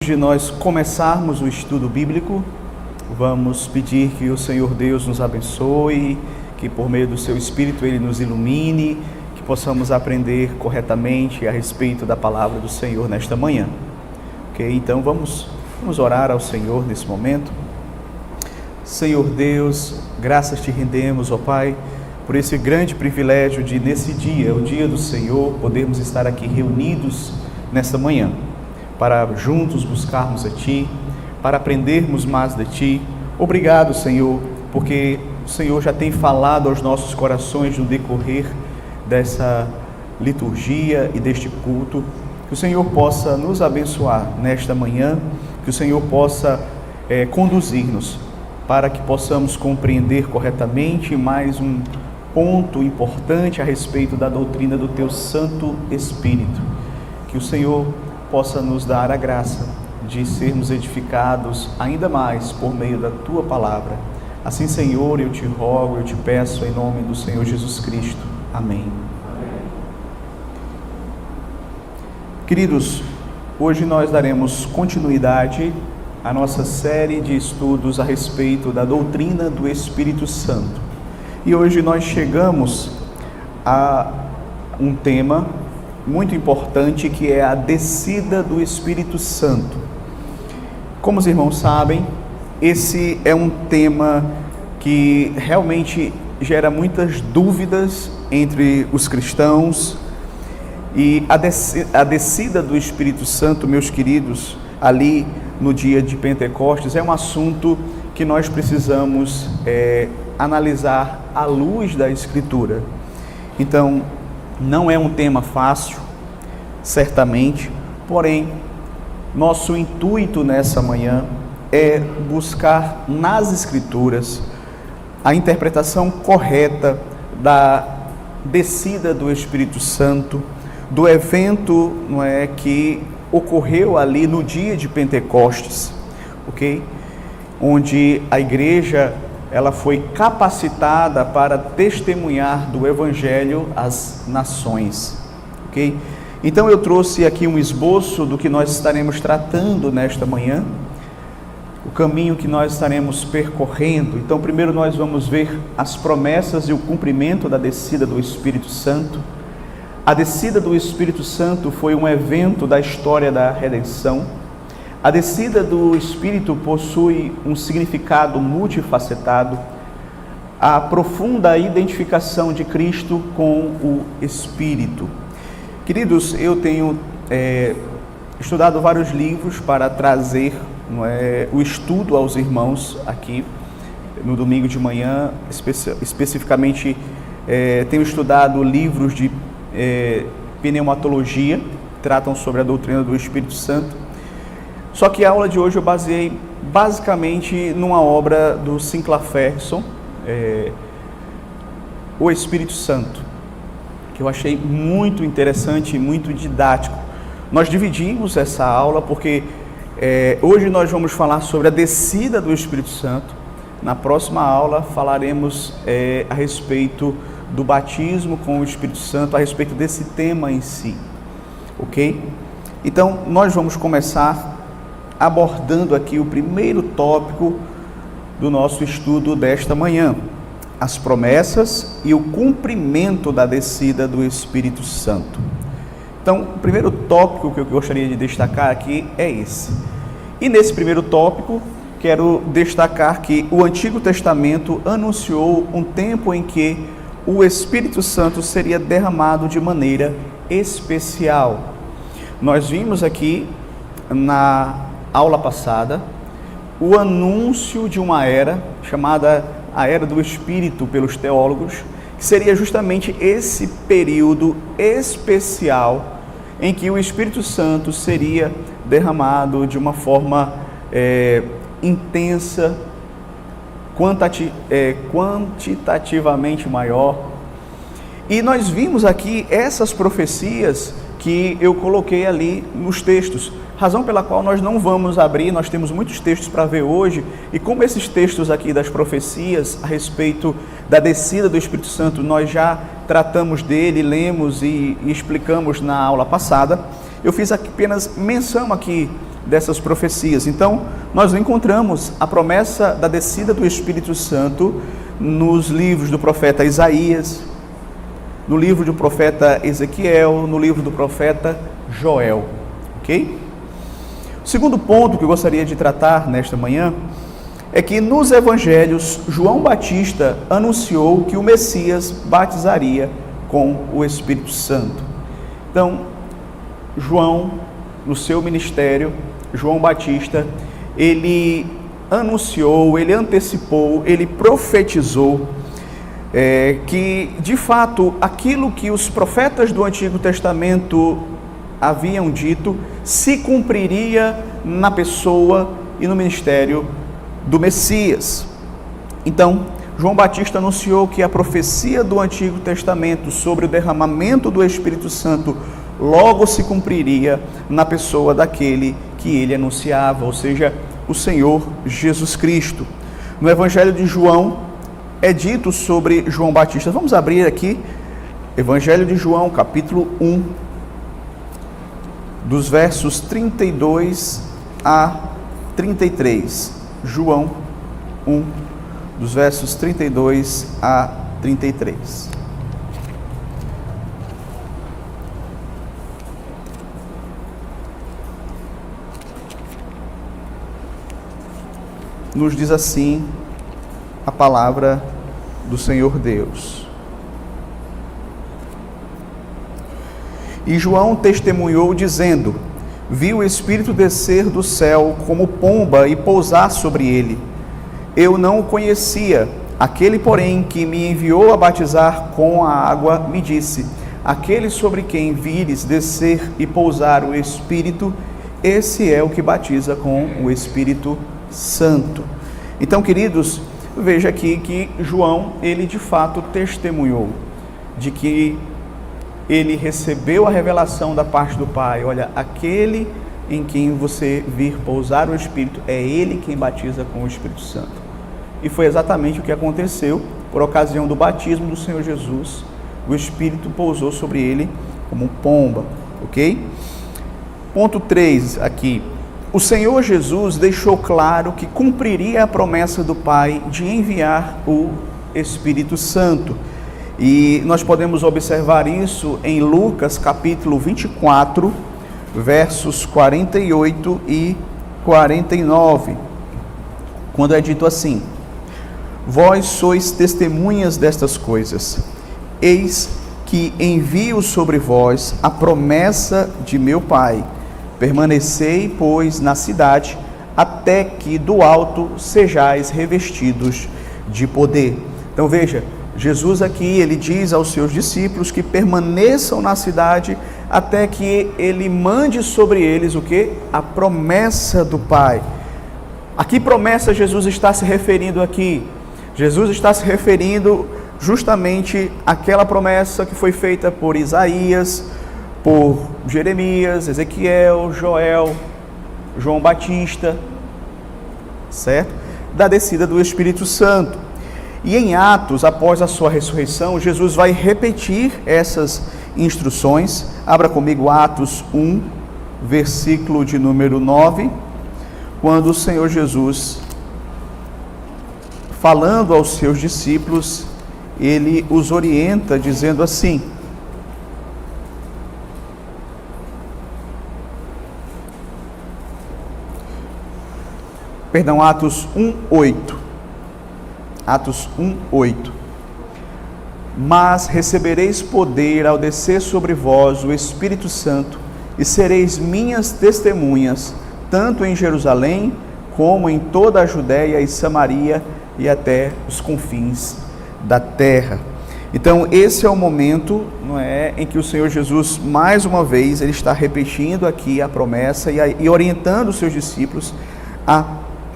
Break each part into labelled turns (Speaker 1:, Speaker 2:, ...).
Speaker 1: De nós começarmos o estudo bíblico, vamos pedir que o Senhor Deus nos abençoe, que por meio do seu Espírito Ele nos ilumine, que possamos aprender corretamente a respeito da palavra do Senhor nesta manhã. Ok? Então vamos orar ao Senhor nesse momento. Senhor Deus, graças te rendemos, ó Pai, por esse grande privilégio de nesse dia, o dia do Senhor, podermos estar aqui reunidos nesta manhã, para juntos buscarmos a Ti, para aprendermos mais de Ti. Obrigado, Senhor, porque o Senhor já tem falado aos nossos corações no decorrer dessa liturgia e deste culto. Que o Senhor possa nos abençoar nesta manhã, que o Senhor possa conduzir-nos para que possamos compreender corretamente mais um ponto importante a respeito da doutrina do Teu Santo Espírito. Que o Senhor possa nos dar a graça de sermos edificados ainda mais por meio da Tua Palavra. Assim, Senhor, eu te rogo, eu te peço em nome do Senhor Jesus Cristo. Amém. Queridos, hoje nós daremos continuidade à nossa série de estudos a respeito da doutrina do Espírito Santo. E hoje nós chegamos a um tema muito importante, que é a descida do Espírito Santo. Como os irmãos sabem, esse é um tema que realmente gera muitas dúvidas entre os cristãos, e a descida do Espírito Santo, meus queridos, ali no dia de Pentecostes, é um assunto que nós precisamos analisar à luz da Escritura. Então, não é um tema fácil, certamente, porém, nosso intuito nessa manhã é buscar nas Escrituras a interpretação correta da descida do Espírito Santo, do evento, que ocorreu ali no dia de Pentecostes, ok? Onde a igreja ela foi capacitada para testemunhar do Evangelho às nações, ok? Então eu trouxe aqui um esboço do que nós estaremos tratando nesta manhã, o caminho que nós estaremos percorrendo. Então primeiro nós vamos ver as promessas e o cumprimento da descida do Espírito Santo. A descida do Espírito Santo foi um evento da história da redenção. A descida do Espírito possui um significado multifacetado, a profunda identificação de Cristo com o Espírito. Queridos, eu tenho estudado vários livros para trazer o estudo aos irmãos aqui no domingo de manhã. Especificamente, tenho estudado livros de pneumatologia, que tratam sobre a doutrina do Espírito Santo. Só que a aula de hoje eu baseei basicamente numa obra do Sinclair Ferguson, O Espírito Santo, que eu achei muito interessante e muito didático. Nós dividimos essa aula porque hoje nós vamos falar sobre a descida do Espírito Santo. Na próxima aula falaremos a respeito do batismo com o Espírito Santo, a respeito desse tema em si, ok? Então nós vamos começar abordando aqui o primeiro tópico do nosso estudo desta manhã, as promessas e o cumprimento da descida do Espírito Santo. Então, o primeiro tópico que eu gostaria de destacar aqui é esse. E nesse primeiro tópico, quero destacar que o Antigo Testamento anunciou um tempo em que o Espírito Santo seria derramado de maneira especial. Nós vimos aqui na aula passada o anúncio de uma era chamada a Era do Espírito pelos teólogos, que seria justamente esse período especial em que o Espírito Santo seria derramado de uma forma intensa, quantitativamente maior. E nós vimos aqui essas profecias que eu coloquei ali nos textos, razão pela qual nós não vamos abrir. Nós temos muitos textos para ver hoje, e como esses textos aqui das profecias a respeito da descida do Espírito Santo, nós já tratamos dele, lemos e explicamos na aula passada, eu fiz apenas menção aqui dessas profecias. Então, nós encontramos a promessa da descida do Espírito Santo nos livros do profeta Isaías, no livro do profeta Ezequiel, no livro do profeta Joel, ok? O segundo ponto que eu gostaria de tratar nesta manhã é que nos evangelhos, João Batista anunciou que o Messias batizaria com o Espírito Santo. Então, João, no seu ministério, João Batista, ele anunciou, ele antecipou, ele profetizou que, de fato, aquilo que os profetas do Antigo Testamento haviam dito se cumpriria na pessoa e no ministério do Messias. Então, João Batista anunciou que a profecia do Antigo Testamento sobre o derramamento do Espírito Santo logo se cumpriria na pessoa daquele que ele anunciava, ou seja, o Senhor Jesus Cristo. No Evangelho de João é dito sobre João Batista. Vamos abrir aqui, Evangelho de João, capítulo 1, dos versos 32 a 33. João 1, dos versos 32 a 33. Nos diz assim a palavra do Senhor Deus. E João testemunhou dizendo: vi o Espírito descer do céu como pomba e pousar sobre ele. Eu não o conhecia. Aquele, porém, que me enviou a batizar com a água, me disse: aquele sobre quem vires descer e pousar o Espírito, esse é o que batiza com o Espírito Santo. Então, queridos, veja aqui que João, ele de fato testemunhou de que ele recebeu a revelação da parte do Pai. Olha, aquele em quem você vir pousar o Espírito, é ele quem batiza com o Espírito Santo. E foi exatamente o que aconteceu por ocasião do batismo do Senhor Jesus. O Espírito pousou sobre ele como pomba, ok? Ponto 3 aqui. O Senhor Jesus deixou claro que cumpriria a promessa do Pai de enviar o Espírito Santo. E nós podemos observar isso em Lucas capítulo 24, versos 48 e 49, quando é dito assim: vós sois testemunhas destas coisas, eis que envio sobre vós a promessa de meu Pai. Permanecei, pois, na cidade, até que do alto sejais revestidos de poder. Então veja, Jesus aqui, ele diz aos seus discípulos que permaneçam na cidade até que ele mande sobre eles o quê? A promessa do Pai. A que promessa Jesus está se referindo aqui? Jesus está se referindo justamente àquela promessa que foi feita por Isaías, por Jeremias, Ezequiel, Joel, João Batista, certo? Da descida do Espírito Santo. E em Atos, após a sua ressurreição, Jesus vai repetir essas instruções. Abra comigo Atos 1, versículo de número 9, quando o Senhor Jesus, falando aos seus discípulos, ele os orienta dizendo assim: Atos 1:8. Atos 1:8. Mas recebereis poder ao descer sobre vós o Espírito Santo, e sereis minhas testemunhas, tanto em Jerusalém, como em toda a Judéia e Samaria, e até os confins da terra. Então, esse é o momento, não é, em que o Senhor Jesus, mais uma vez, ele está repetindo aqui a promessa e orientando os seus discípulos a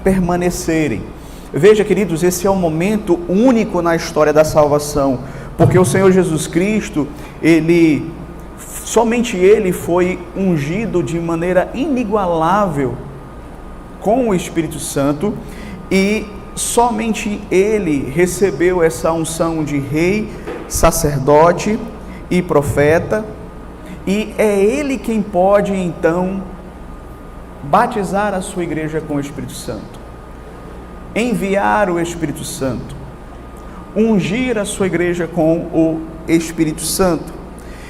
Speaker 1: permanecerem. Veja, queridos, esse é um momento único na história da salvação, porque o Senhor Jesus Cristo, ele Somente ele foi ungido de maneira inigualável com o Espírito Santo e somente ele recebeu essa unção de rei, sacerdote e profeta, e é ele quem pode então batizar a sua igreja com o Espírito Santo, enviar o Espírito Santo, ungir a sua igreja com o Espírito Santo.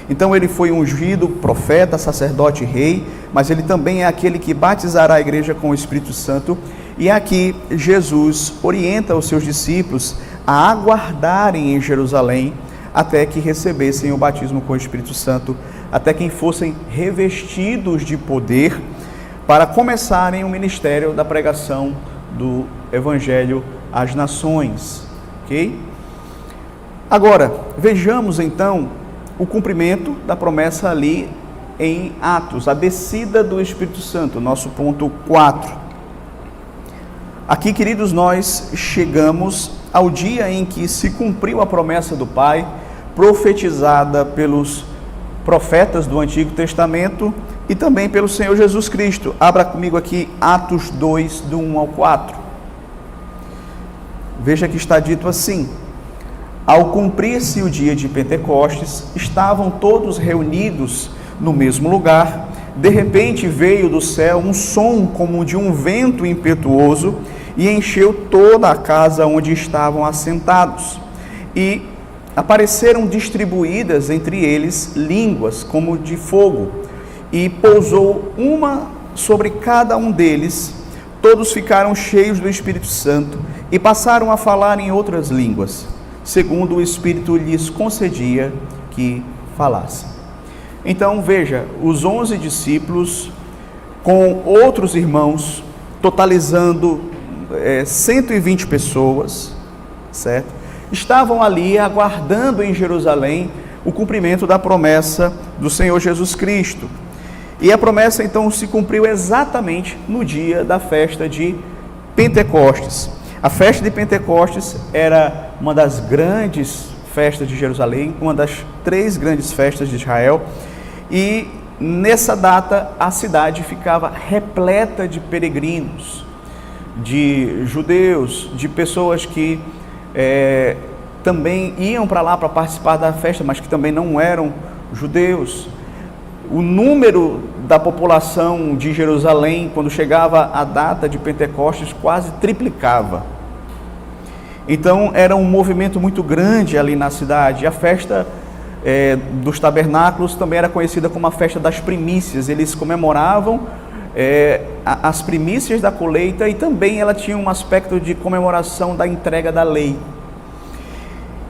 Speaker 1: Então ele foi ungido profeta, sacerdote e rei, mas ele também é aquele que batizará a igreja com o Espírito Santo. E aqui Jesus orienta os seus discípulos a aguardarem em Jerusalém até que recebessem o batismo com o Espírito Santo, até que fossem revestidos de poder para começarem o ministério da pregação do Evangelho às nações. Ok? Agora, vejamos então o cumprimento da promessa ali em Atos, a descida do Espírito Santo, nosso ponto 4. Aqui, queridos, nós chegamos ao dia em que se cumpriu a promessa do Pai, profetizada pelos profetas do Antigo Testamento e também pelo Senhor Jesus Cristo. Abra comigo aqui Atos 2, do 1 ao 4. Veja que está dito assim: ao cumprir-se o dia de Pentecostes, estavam todos reunidos no mesmo lugar. De repente veio do céu um som como de um vento impetuoso e encheu toda a casa onde estavam assentados. E apareceram distribuídas entre eles línguas como de fogo, e pousou uma sobre cada um deles. Todos ficaram cheios do Espírito Santo e passaram a falar em outras línguas, segundo o Espírito lhes concedia que falassem. Então veja, os 11 discípulos com outros irmãos, totalizando 120 pessoas, certo? Estavam ali aguardando em Jerusalém o cumprimento da promessa do Senhor Jesus Cristo. E a promessa então se cumpriu exatamente no dia da festa de Pentecostes. A festa de Pentecostes era uma das grandes festas de Jerusalém, uma das 3 grandes festas de Israel, e nessa data a cidade ficava repleta de peregrinos, de judeus, de pessoas que também iam para lá para participar da festa, mas que também não eram judeus. O número da população de Jerusalém, quando chegava a data de Pentecostes, quase triplicava. Então era um movimento muito grande ali na cidade. A festa dos tabernáculos também era conhecida como a festa das primícias. Eles comemoravam as primícias da colheita, e também ela tinha um aspecto de comemoração da entrega da lei.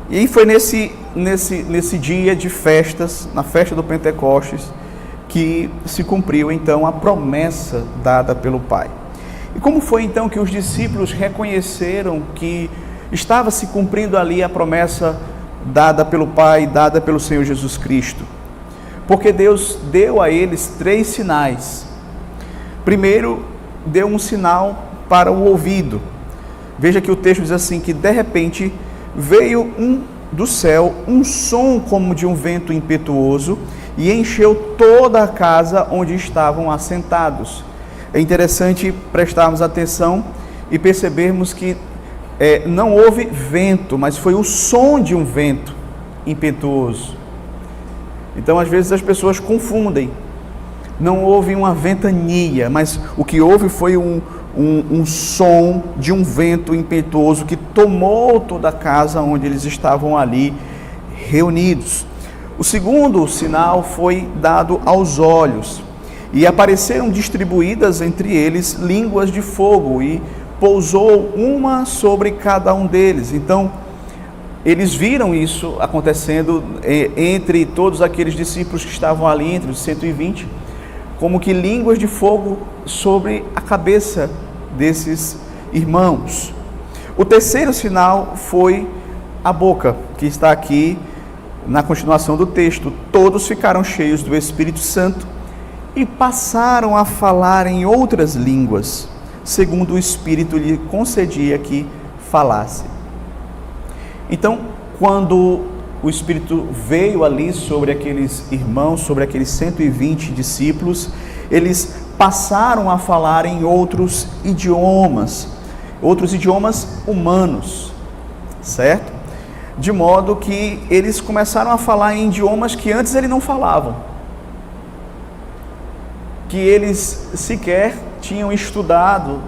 Speaker 1: E foi nesse dia de festas, na festa do Pentecostes, que se cumpriu então a promessa dada pelo Pai. E como foi então que os discípulos reconheceram que estava se cumprindo ali a promessa dada pelo Pai, dada pelo Senhor Jesus Cristo? Porque Deus deu a eles 3 sinais. Primeiro, deu um sinal para o ouvido. Veja que o texto diz assim, que de repente veio do céu um som como de um vento impetuoso e encheu toda a casa onde estavam assentados. É interessante prestarmos atenção e percebermos que não houve vento, mas foi o som de um vento impetuoso. Então, às vezes as pessoas confundem. Não houve uma ventania, mas o que houve foi um som de um vento impetuoso que tomou toda a casa onde eles estavam ali reunidos. O segundo sinal foi dado aos olhos, e apareceram distribuídas entre eles línguas de fogo, e pousou uma sobre cada um deles. Então, eles viram isso acontecendo entre todos aqueles discípulos que estavam ali, entre os 120, como que línguas de fogo sobre a cabeça desses irmãos. O terceiro sinal foi a boca, que está aqui na continuação do texto. Todos ficaram cheios do Espírito Santo e passaram a falar em outras línguas, segundo o Espírito lhe concedia que falasse. Então, quando o Espírito veio ali sobre aqueles irmãos, sobre aqueles 120 discípulos, eles passaram a falar em outros idiomas humanos, certo? De modo que eles começaram a falar em idiomas que antes eles não falavam, que eles sequer tinham estudado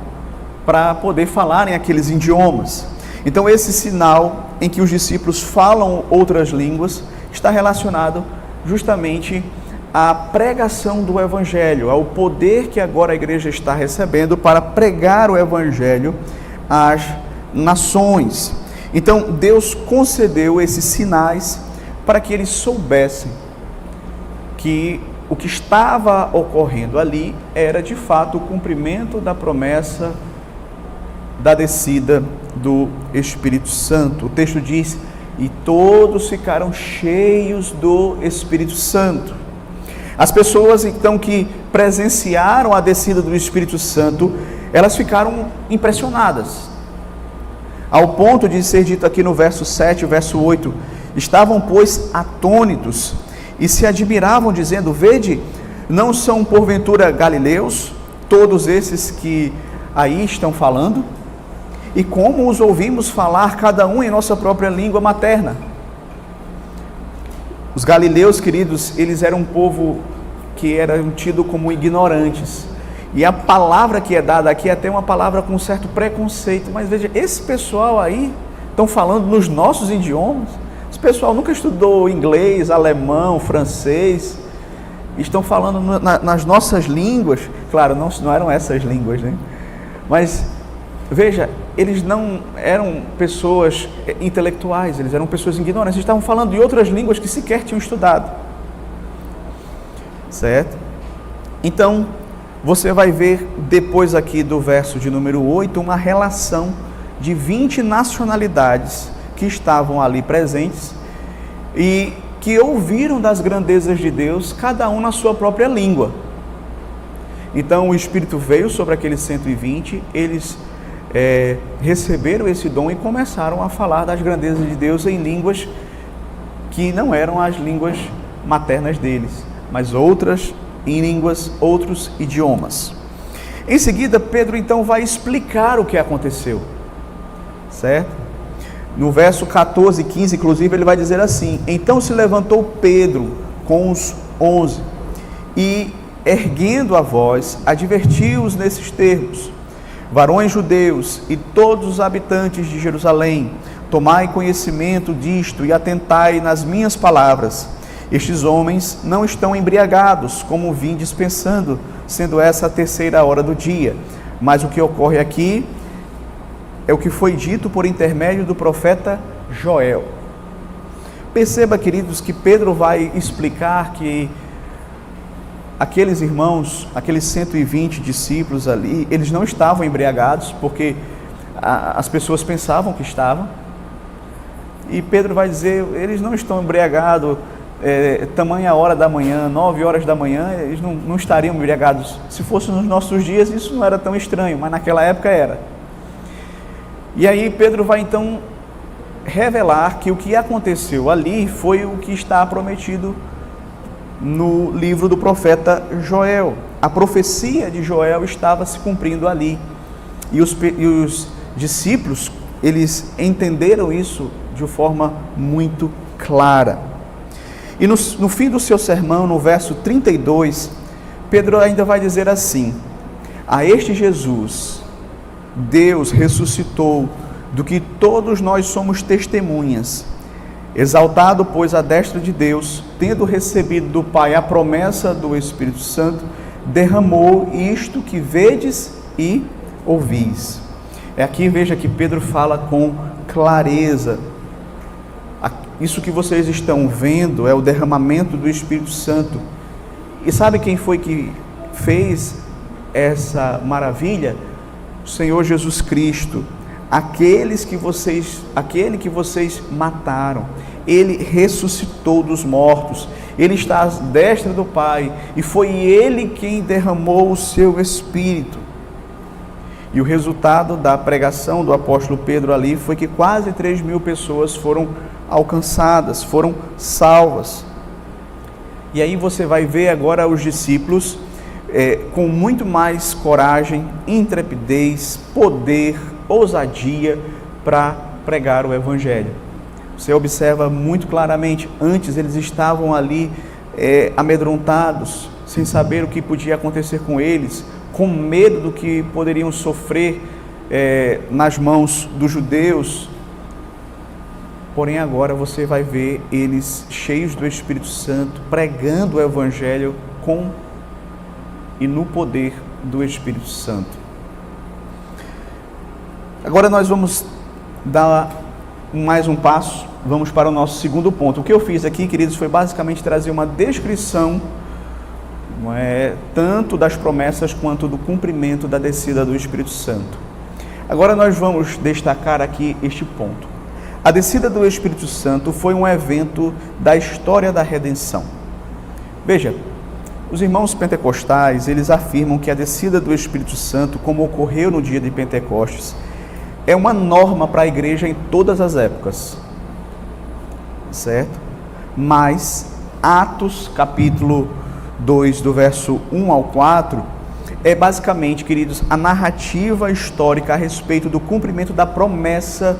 Speaker 1: para poder falar em aqueles idiomas. Então esse sinal em que os discípulos falam outras línguas está relacionado justamente à pregação do Evangelho, ao poder que agora a igreja está recebendo para pregar o Evangelho às nações. Então Deus concedeu esses sinais para que eles soubessem que o que estava ocorrendo ali era de fato o cumprimento da promessa da descida do Espírito Santo. O texto diz: e todos ficaram cheios do Espírito Santo. As pessoas então que presenciaram a descida do Espírito Santo, elas ficaram impressionadas, ao ponto de ser dito aqui no verso 7, verso 8, estavam pois atônitos e se admiravam, dizendo: vede, não são porventura galileus todos esses que aí estão falando? E como os ouvimos falar, cada um em nossa própria língua materna? Os galileus, queridos, eles eram um povo que era tido como ignorantes. E a palavra que é dada aqui é até uma palavra com um certo preconceito. Mas veja, esse pessoal aí estão falando nos nossos idiomas. Esse pessoal nunca estudou inglês, alemão, francês. Estão falando nas nossas línguas. Claro, não eram essas línguas, né? Mas veja, eles não eram pessoas intelectuais, eles eram pessoas ignorantes, eles estavam falando de outras línguas que sequer tinham estudado, certo? Então, você vai ver depois aqui do verso de número 8, uma relação de 20 nacionalidades que estavam ali presentes e que ouviram das grandezas de Deus, cada um na sua própria língua. Então, o Espírito veio sobre aqueles 120, eles receberam esse dom e começaram a falar das grandezas de Deus em línguas que não eram as línguas maternas deles, mas outros idiomas. Em seguida, Pedro então vai explicar o que aconteceu, certo? No verso 14 e 15, inclusive, ele vai dizer assim: então se levantou Pedro com os 11 e, erguendo a voz, advertiu-os nesses termos: varões judeus e todos os habitantes de Jerusalém, tomai conhecimento disto e atentai nas minhas palavras. Estes homens não estão embriagados, como vim dispensando, sendo essa a 3ª hora do dia. Mas o que ocorre aqui é o que foi dito por intermédio do profeta Joel. Perceba, queridos, que Pedro vai explicar que aqueles irmãos, aqueles 120 discípulos ali, eles não estavam embriagados, porque as pessoas pensavam que estavam. E Pedro vai dizer: eles não estão embriagados, tamanha hora da manhã, 9 horas da manhã, eles não estariam embriagados. Se fosse nos nossos dias, isso não era tão estranho, mas naquela época era. E aí Pedro vai então revelar que o que aconteceu ali foi o que está prometido no livro do profeta Joel. A profecia de Joel estava se cumprindo ali. E os discípulos, eles entenderam isso de forma muito clara. E no fim do seu sermão, no verso 32, Pedro ainda vai dizer assim: a este Jesus, Deus ressuscitou, do que todos nós somos testemunhas. Exaltado, pois, à destra de Deus, tendo recebido do Pai a promessa do Espírito Santo, derramou isto que vedes e ouvis. Aqui veja que Pedro fala com clareza. Isso que vocês estão vendo é o derramamento do Espírito Santo. E sabe quem foi que fez essa maravilha? O Senhor Jesus Cristo. Aquele que vocês mataram, Ele ressuscitou dos mortos, Ele está à destra do Pai, e foi Ele quem derramou o seu Espírito. E o resultado da pregação do apóstolo Pedro ali foi que quase 3.000 pessoas foram alcançadas, foram salvas. E aí você vai ver agora os discípulos com muito mais coragem, intrepidez, poder, ousadia para pregar o Evangelho. Você observa muito claramente, antes eles estavam ali amedrontados, sem saber o que podia acontecer com eles, com medo do que poderiam sofrer nas mãos dos judeus. Porém agora você vai ver eles cheios do Espírito Santo, pregando o Evangelho com e no poder do Espírito Santo. Agora nós vamos dar mais um passo, vamos para o nosso segundo ponto. O que eu fiz aqui, queridos, foi basicamente trazer uma descrição tanto das promessas quanto do cumprimento da descida do Espírito Santo. Agora nós vamos destacar aqui este ponto. A descida do Espírito Santo foi um evento da história da redenção. Veja, os irmãos pentecostais, eles afirmam que a descida do Espírito Santo, como ocorreu no dia de Pentecostes, é uma norma para a igreja em todas as épocas, certo? Mas Atos, capítulo 2, do verso 1 ao 4, é basicamente, queridos, a narrativa histórica a respeito do cumprimento da promessa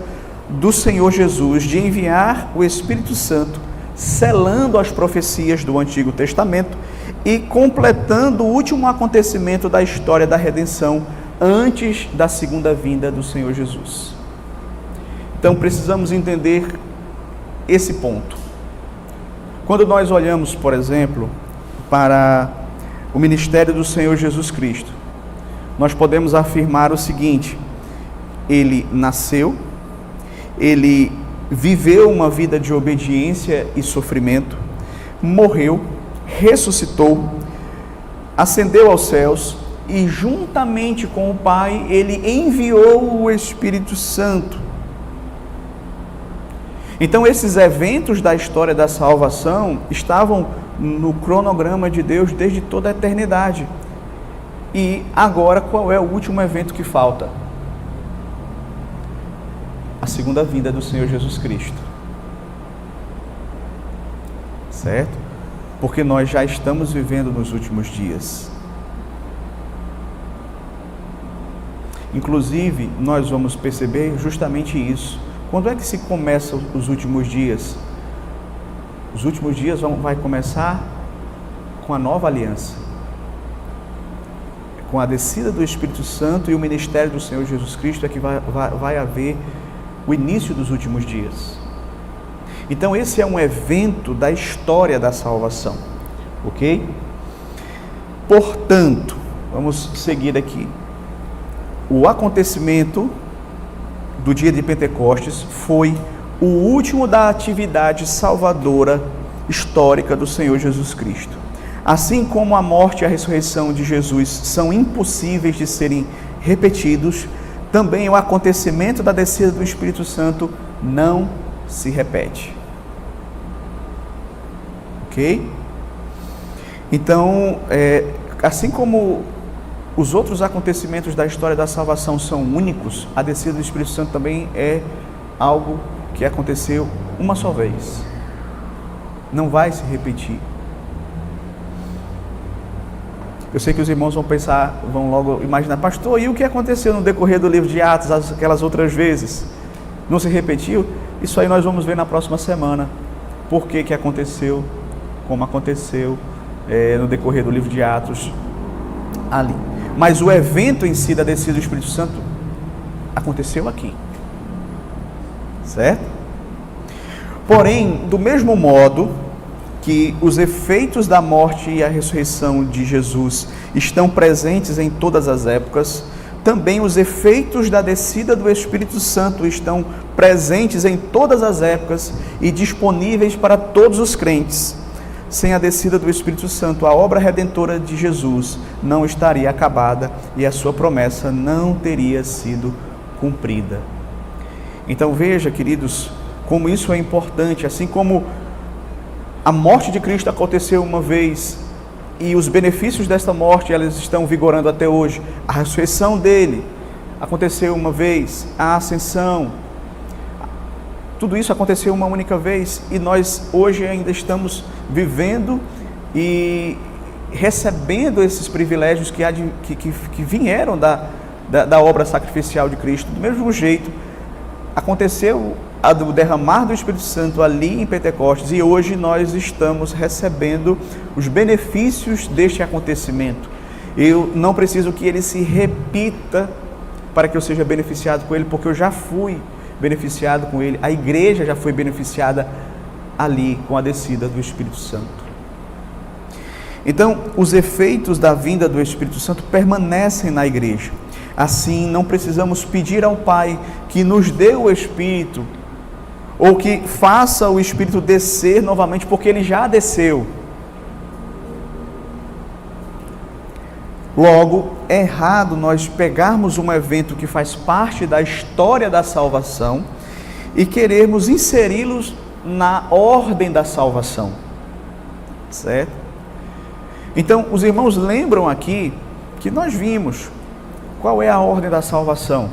Speaker 1: do Senhor Jesus de enviar o Espírito Santo, selando as profecias do Antigo Testamento e completando o último acontecimento da história da redenção antes da segunda vinda do Senhor Jesus. Então precisamos entender esse ponto. Quando nós olhamos, por exemplo, para o ministério do Senhor Jesus Cristo, nós podemos afirmar o seguinte: ele nasceu, ele viveu uma vida de obediência e sofrimento, morreu, ressuscitou, ascendeu aos céus e juntamente com o Pai, ele enviou o Espírito Santo. Então esses eventos da história da salvação estavam no cronograma de Deus desde toda a eternidade. E agora qual é o último evento que falta? A segunda vinda do Senhor Jesus Cristo. Certo? Porque nós já estamos vivendo nos últimos dias. Inclusive, nós vamos perceber justamente isso. Quando é que se começa os últimos dias? Os últimos dias vai começar com a nova aliança, com a descida do Espírito Santo e o ministério do Senhor Jesus Cristo é que vai haver o início dos últimos dias. Então esse é um evento da história da salvação, ok? Portanto, vamos seguir aqui. O acontecimento do dia de Pentecostes foi o último da atividade salvadora histórica do Senhor Jesus Cristo. Assim como a morte e a ressurreição de Jesus são impossíveis de serem repetidos, também o acontecimento da descida do Espírito Santo não se repete. Ok? Então, assim como os outros acontecimentos da história da salvação são únicos, a descida do Espírito Santo também é algo que aconteceu uma só vez. Não vai se repetir. Eu sei que os irmãos vão logo imaginar: pastor, e o que aconteceu no decorrer do livro de Atos, aquelas outras vezes? Não se repetiu? Isso aí nós vamos ver na próxima semana. Por que aconteceu, como aconteceu no decorrer do livro de Atos ali. Mas o evento em si da descida do Espírito Santo aconteceu aqui. Certo? Porém, do mesmo modo que os efeitos da morte e a ressurreição de Jesus estão presentes em todas as épocas, também os efeitos da descida do Espírito Santo estão presentes em todas as épocas e disponíveis para todos os crentes. Sem a descida do Espírito Santo, a obra redentora de Jesus não estaria acabada e a sua promessa não teria sido cumprida. Então veja, queridos, como isso é importante. Assim como a morte de Cristo aconteceu uma vez e os benefícios desta morte elas estão vigorando até hoje, a ressurreição dele aconteceu uma vez, a ascensão, tudo isso aconteceu uma única vez e nós hoje ainda estamos vivendo e recebendo esses privilégios que vieram da obra sacrificial de Cristo. Do mesmo jeito, aconteceu o derramar do Espírito Santo ali em Pentecostes e hoje nós estamos recebendo os benefícios deste acontecimento. Eu não preciso que ele se repita para que eu seja beneficiado com ele, porque eu já fui beneficiado com ele, a igreja já foi beneficiada ali com a descida do Espírito Santo. Então, os efeitos da vinda do Espírito Santo permanecem na igreja. Assim, não precisamos pedir ao Pai que nos dê o Espírito, ou que faça o Espírito descer novamente, porque ele já desceu. Logo, é errado nós pegarmos um evento que faz parte da história da salvação e querermos inseri-los na ordem da salvação, certo? Então, os irmãos lembram aqui que nós vimos qual é a ordem da salvação.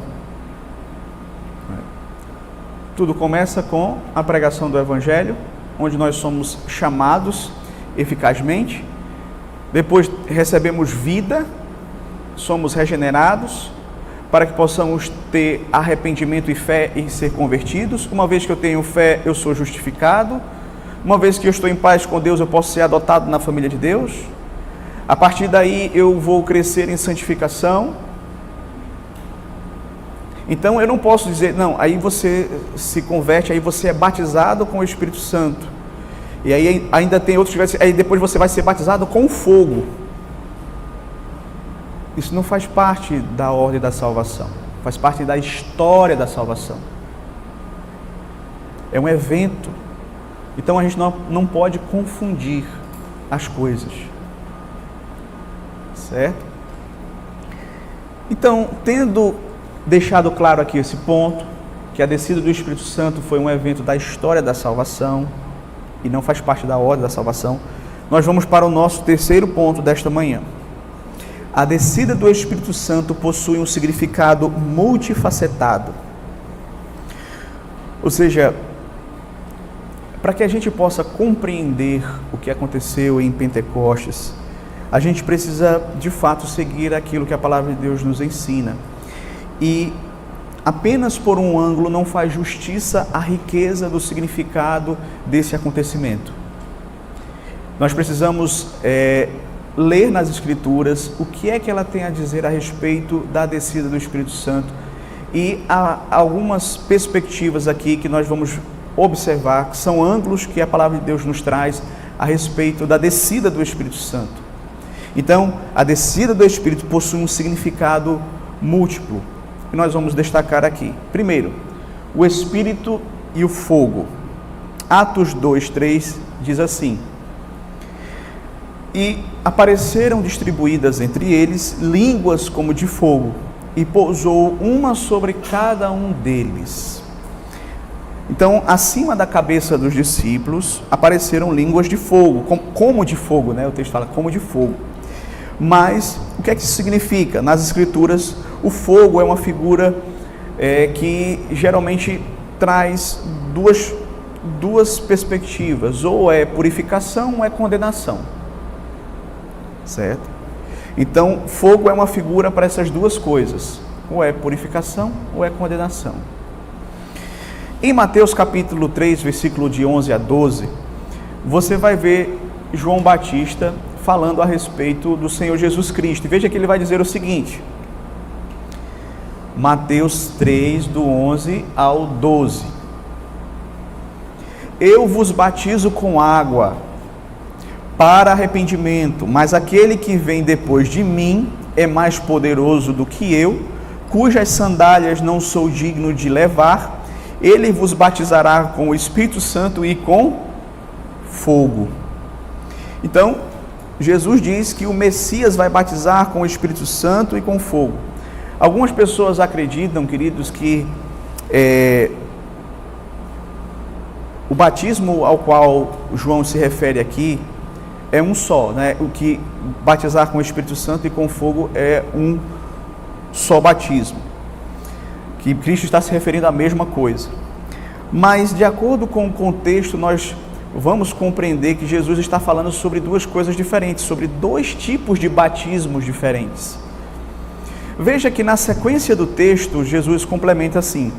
Speaker 1: Tudo começa com a pregação do Evangelho, onde nós somos chamados eficazmente. Depois recebemos vida, somos regenerados, para que possamos ter arrependimento e fé e ser convertidos. Uma vez que eu tenho fé, eu sou justificado. Uma vez que eu estou em paz com Deus, eu posso ser adotado na família de Deus. A partir daí, eu vou crescer em santificação. Então, eu não posso dizer, não, aí você se converte, aí você é batizado com o Espírito Santo. E aí ainda tem outros que vai ser, aí depois você vai ser batizado com fogo. Isso não faz parte da ordem da salvação. Faz parte da história da salvação. É um evento. Então a gente não pode confundir as coisas. Certo? Então, tendo deixado claro aqui esse ponto, que a descida do Espírito Santo foi um evento da história da salvação, e não faz parte da ordem da salvação, nós vamos para o nosso terceiro ponto desta manhã. A descida do Espírito Santo possui um significado multifacetado. Ou seja, para que a gente possa compreender o que aconteceu em Pentecostes, a gente precisa de fato seguir aquilo que a palavra de Deus nos ensina. E apenas por um ângulo não faz justiça à riqueza do significado desse acontecimento. Nós precisamos ler nas Escrituras o que é que ela tem a dizer a respeito da descida do Espírito Santo. E há algumas perspectivas aqui que nós vamos observar, que são ângulos que a palavra de Deus nos traz a respeito da descida do Espírito Santo. Então, a descida do Espírito possui um significado múltiplo, que nós vamos destacar aqui. Primeiro, o Espírito e o fogo. Atos 2:3 diz assim: e apareceram distribuídas entre eles línguas como de fogo, e pousou uma sobre cada um deles. Então, acima da cabeça dos discípulos, apareceram línguas de fogo, como de fogo, né? O texto fala como de fogo. Mas, o que é que isso significa? Nas Escrituras, o fogo é uma figura que geralmente traz duas perspectivas, ou é purificação ou é condenação. Certo? Então, fogo é uma figura para essas duas coisas, ou é purificação ou é condenação. Em Mateus capítulo 3, versículo de 11 a 12, você vai ver João Batista falando a respeito do Senhor Jesus Cristo. E veja que ele vai dizer o seguinte, Mateus 3, do 11 ao 12. Eu vos batizo com água para arrependimento, mas aquele que vem depois de mim é mais poderoso do que eu, cujas sandálias não sou digno de levar. Ele vos batizará com o Espírito Santo e com fogo. Então, Jesus diz que o Messias vai batizar com o Espírito Santo e com fogo. Algumas pessoas acreditam, queridos, que o batismo ao qual João se refere aqui é um só, né? O que batizar com o Espírito Santo e com fogo é um só batismo. que Cristo está se referindo à mesma coisa. Mas, de acordo com o contexto, nós vamos compreender que Jesus está falando sobre duas coisas diferentes, sobre dois tipos de batismos diferentes. Veja que na sequência do texto, Jesus complementa assim: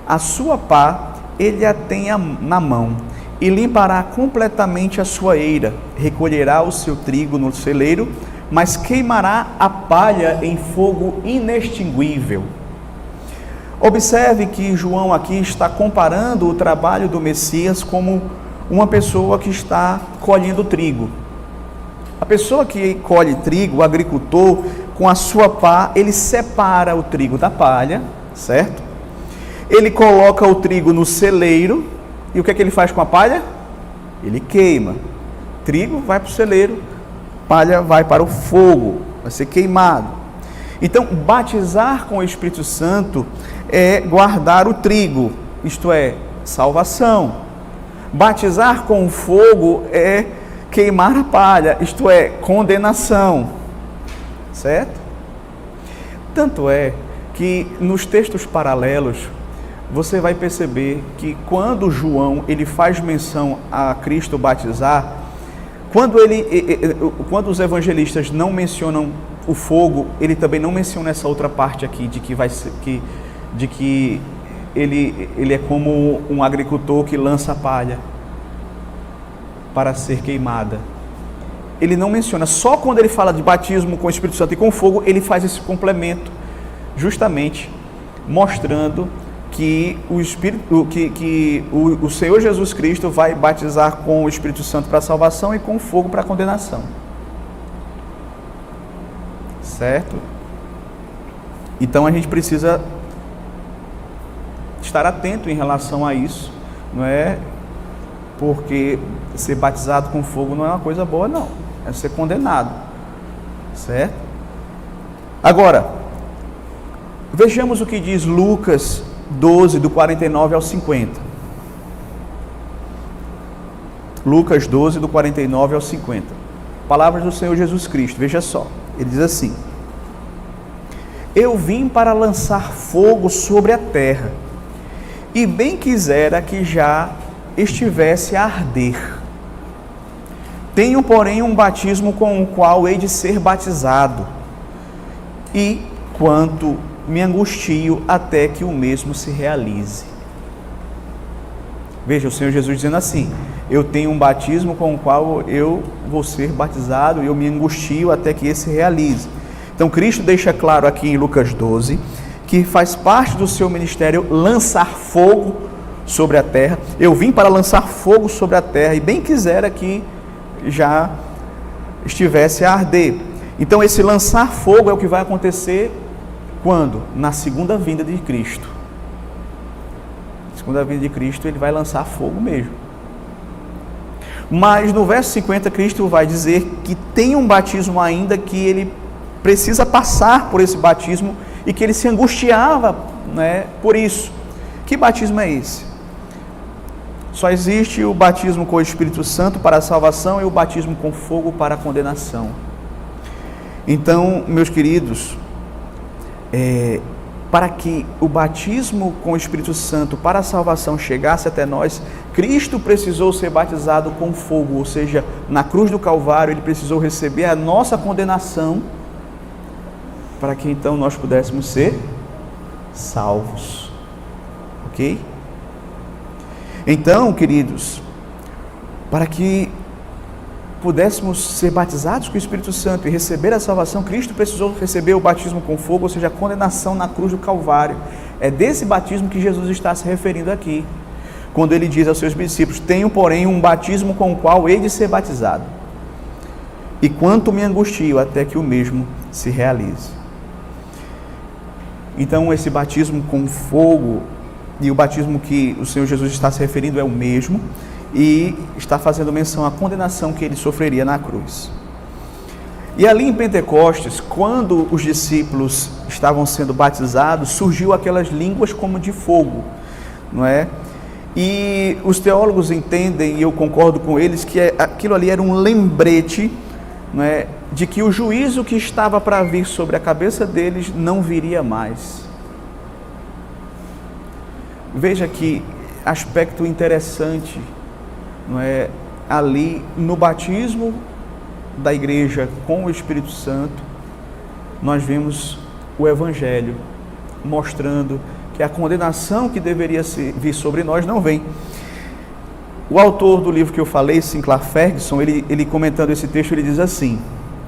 Speaker 1: a sua pá ele a tem na mão, e limpará completamente a sua eira, recolherá o seu trigo no celeiro, mas queimará a palha em fogo inextinguível. Observe que João aqui está comparando o trabalho do Messias como uma pessoa que está colhendo trigo. A pessoa que colhe trigo, o agricultor, com a sua pá, ele separa o trigo da palha, certo? Ele coloca o trigo no celeiro, e o que é que ele faz com a palha? Ele queima. Trigo vai para o celeiro, palha vai para o fogo, vai ser queimado. Então, batizar com o Espírito Santo é guardar o trigo, isto é, salvação. Batizar com o fogo é queimar a palha, isto é, condenação. Certo? Tanto é que nos textos paralelos, você vai perceber que quando João ele faz menção a Cristo batizar, quando os evangelistas não mencionam o fogo, ele também não menciona essa outra parte aqui de que ele é como um agricultor que lança a palha para ser queimada. Ele não menciona, só quando ele fala de batismo com o Espírito Santo e com fogo, ele faz esse complemento, justamente mostrando que o Senhor Jesus Cristo vai batizar com o Espírito Santo para a salvação e com fogo para a condenação. Certo? Então a gente precisa estar atento em relação a isso, não é? Porque ser batizado com fogo não é uma coisa boa, não. É ser condenado. Certo? Agora, vejamos o que diz Lucas 12, do 49 ao 50. Lucas 12, do 49 ao 50. Palavras do Senhor Jesus Cristo, veja só. Ele diz assim: eu vim para lançar fogo sobre a terra, e bem quisera que já estivesse a arder. Tenho, porém, um batismo com o qual hei de ser batizado, e quanto me angustio até que o mesmo se realize. Veja, o Senhor Jesus dizendo assim: eu tenho um batismo com o qual eu vou ser batizado, e eu me angustio até que esse se realize. Então Cristo deixa claro aqui em Lucas 12, que faz parte do seu ministério lançar fogo sobre a terra. Eu vim para lançar fogo sobre a terra, e bem quisera que já estivesse a arder. Então esse lançar fogo é o que vai acontecer quando? Na segunda vinda de Cristo. Na segunda vinda de Cristo ele vai lançar fogo mesmo. Mas no verso 50 Cristo vai dizer que tem um batismo ainda, que ele precisa passar por esse batismo e que ele se angustiava, né, por isso. Que batismo é esse? Só existe o batismo com o Espírito Santo para a salvação e o batismo com fogo para a condenação. Então, meus queridos, para que o batismo com o Espírito Santo para a salvação chegasse até nós, Cristo precisou ser batizado com fogo, ou seja, na cruz do Calvário ele precisou receber a nossa condenação, para que então nós pudéssemos ser salvos. Ok? Então, queridos, para que pudéssemos ser batizados com o Espírito Santo e receber a salvação, Cristo precisou receber o batismo com fogo, ou seja, a condenação na cruz do Calvário. É desse batismo que Jesus está se referindo aqui, quando ele diz aos seus discípulos: tenho, porém, um batismo com o qual hei de ser batizado, e quanto me angustio até que o mesmo se realize. Então, esse batismo com fogo e o batismo que o Senhor Jesus está se referindo é o mesmo, e está fazendo menção à condenação que ele sofreria na cruz. E ali em Pentecostes, quando os discípulos estavam sendo batizados, surgiu aquelas línguas como de fogo, não é? E os teólogos entendem, e eu concordo com eles, que aquilo ali era um lembrete, não é, de que o juízo que estava para vir sobre a cabeça deles não viria mais. Veja que aspecto interessante, não é? Ali no batismo da igreja com o Espírito Santo, nós vemos o Evangelho mostrando que a condenação que deveria vir sobre nós não vem. O autor do livro que eu falei, Sinclair Ferguson, ele comentando esse texto, ele diz assim,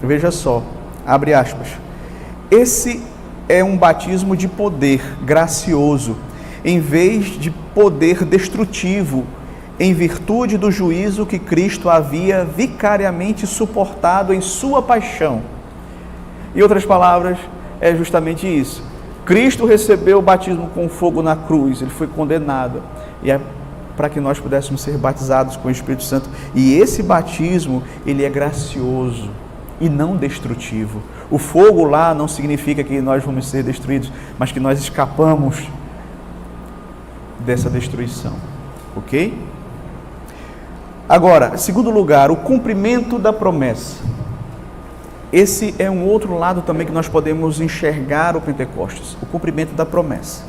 Speaker 1: veja só, abre aspas, esse é um batismo de poder gracioso, em vez de poder destrutivo, em virtude do juízo que Cristo havia vicariamente suportado em sua paixão. Em outras palavras, é justamente isso. Cristo recebeu o batismo com fogo na cruz, ele foi condenado, e é para que nós pudéssemos ser batizados com o Espírito Santo. E esse batismo, ele é gracioso e não destrutivo. O fogo lá não significa que nós vamos ser destruídos, mas que nós escapamos dessa destruição, ok? Agora, segundo lugar, o cumprimento da promessa. Esse é um outro lado também que nós podemos enxergar o Pentecostes, o cumprimento da promessa.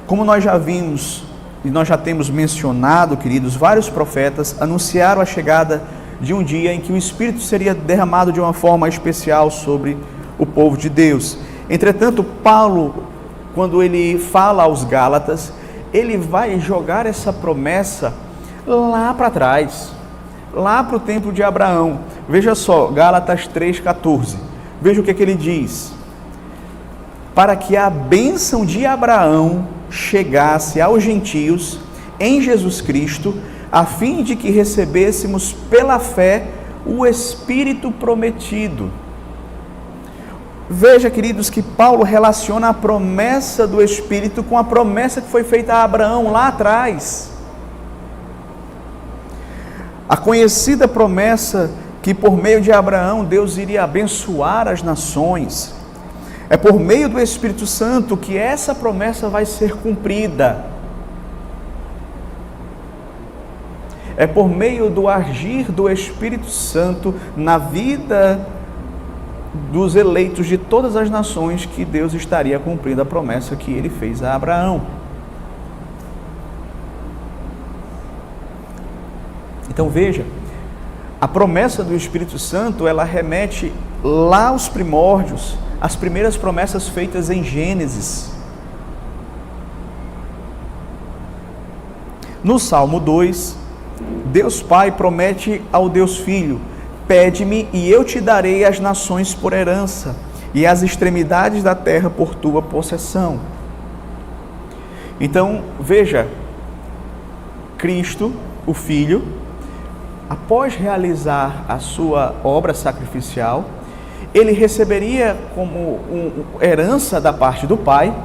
Speaker 1: Como nós já vimos e nós já temos mencionado, queridos, vários profetas anunciaram a chegada de um dia em que o Espírito seria derramado de uma forma especial sobre o povo de Deus. Entretanto, Paulo, quando ele fala aos Gálatas, ele vai jogar essa promessa lá para trás, lá para o tempo de Abraão. Veja só, Gálatas 3,14. Veja o que ele diz. Para que a bênção de Abraão chegasse aos gentios em Jesus Cristo, a fim de que recebêssemos pela fé o Espírito prometido. Veja, queridos, que Paulo relaciona a promessa do Espírito com a promessa que foi feita a Abraão lá atrás. A conhecida promessa que por meio de Abraão Deus iria abençoar as nações. É por meio do Espírito Santo que essa promessa vai ser cumprida. É por meio do agir do Espírito Santo na vida dos eleitos de todas as nações que Deus estaria cumprindo a promessa que ele fez a Abraão. Então veja, a promessa do Espírito Santo, ela remete lá aos primórdios, as primeiras promessas feitas em Gênesis. No Salmo 2, Deus Pai promete ao Deus Filho: pede-me e eu te darei as nações por herança e as extremidades da terra por tua possessão. Então, veja, Cristo, o Filho, após realizar a sua obra sacrificial, ele receberia como herança da parte do Pai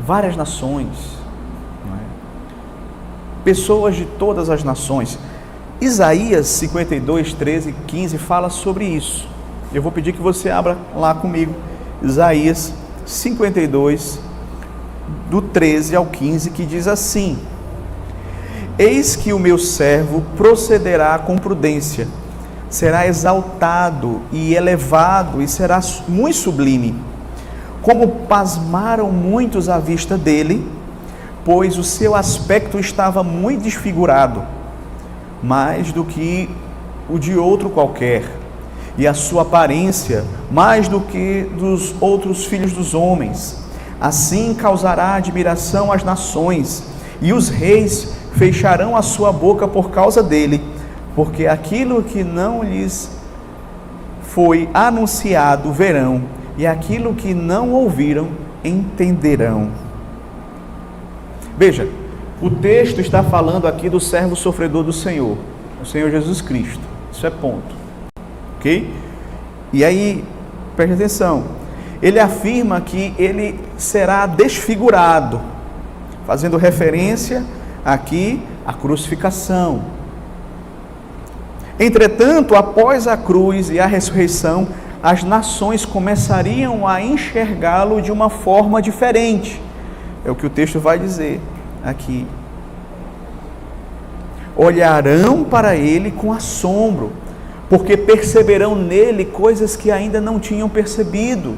Speaker 1: várias nações, não é? Pessoas de todas as nações. Isaías 52, 13 e 15 fala sobre isso. Eu vou pedir que você abra lá comigo, Isaías 52, do 13 ao 15, que diz assim: eis que o meu servo procederá com prudência, será exaltado e elevado e será muito sublime. Como pasmaram muitos à vista dele, pois o seu aspecto estava muito desfigurado, mais do que o de outro qualquer, e a sua aparência mais do que dos outros filhos dos homens. Assim causará admiração às nações, e os reis fecharão a sua boca por causa dele, porque aquilo que não lhes foi anunciado verão, e aquilo que não ouviram entenderão. Veja, o texto está falando aqui do servo sofredor do Senhor, o Senhor Jesus Cristo. Isso é ponto, ok? E aí, preste atenção, ele afirma que ele será desfigurado, fazendo referência aqui à crucificação. Entretanto, após a cruz e a ressurreição, as nações começariam a enxergá-lo de uma forma diferente. É o que o texto vai dizer aqui. Olharão para ele com assombro, porque perceberão nele coisas que ainda não tinham percebido.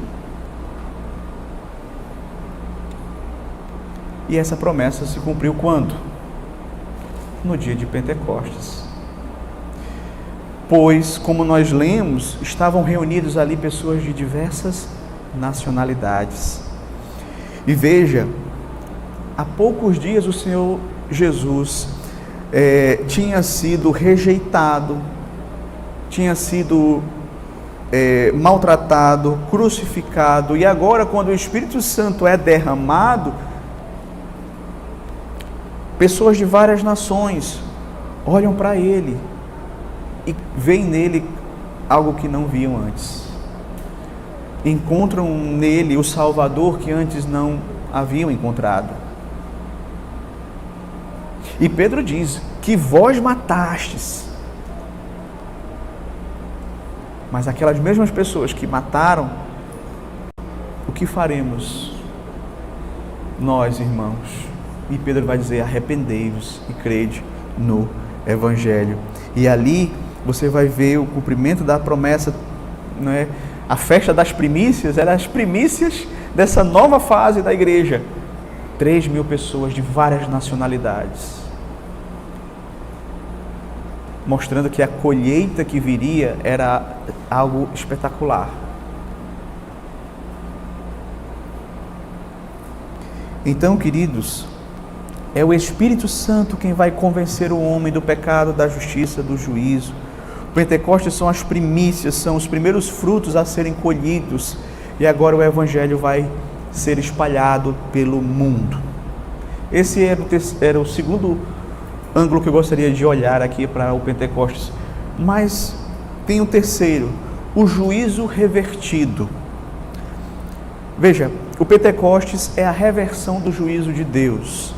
Speaker 1: E essa promessa se cumpriu quando? No dia de Pentecostes. Pois, como nós lemos, estavam reunidos ali pessoas de diversas nacionalidades. E veja, há poucos dias o Senhor Jesus tinha sido rejeitado, tinha sido maltratado, crucificado, e agora, quando o Espírito Santo é derramado, pessoas de várias nações olham para ele e veem nele algo que não viam antes. Encontram nele o Salvador que antes não haviam encontrado. E Pedro diz: que vós matastes. Mas aquelas mesmas pessoas que mataram, o que faremos nós, irmãos? E Pedro vai dizer: arrependei-vos e crede no Evangelho. E ali você vai ver o cumprimento da promessa, não é? A festa das primícias era as primícias dessa nova fase da igreja. 3.000 pessoas de várias nacionalidades, mostrando que a colheita que viria era algo espetacular. Então, queridos, é o Espírito Santo quem vai convencer o homem do pecado, da justiça, do juízo. O Pentecostes são as primícias, são os primeiros frutos a serem colhidos, e agora o Evangelho vai ser espalhado pelo mundo. Esse era o segundo ângulo que eu gostaria de olhar aqui para o Pentecostes. Mas tem um terceiro, o juízo revertido. Veja, o Pentecostes é a reversão do juízo de Deus.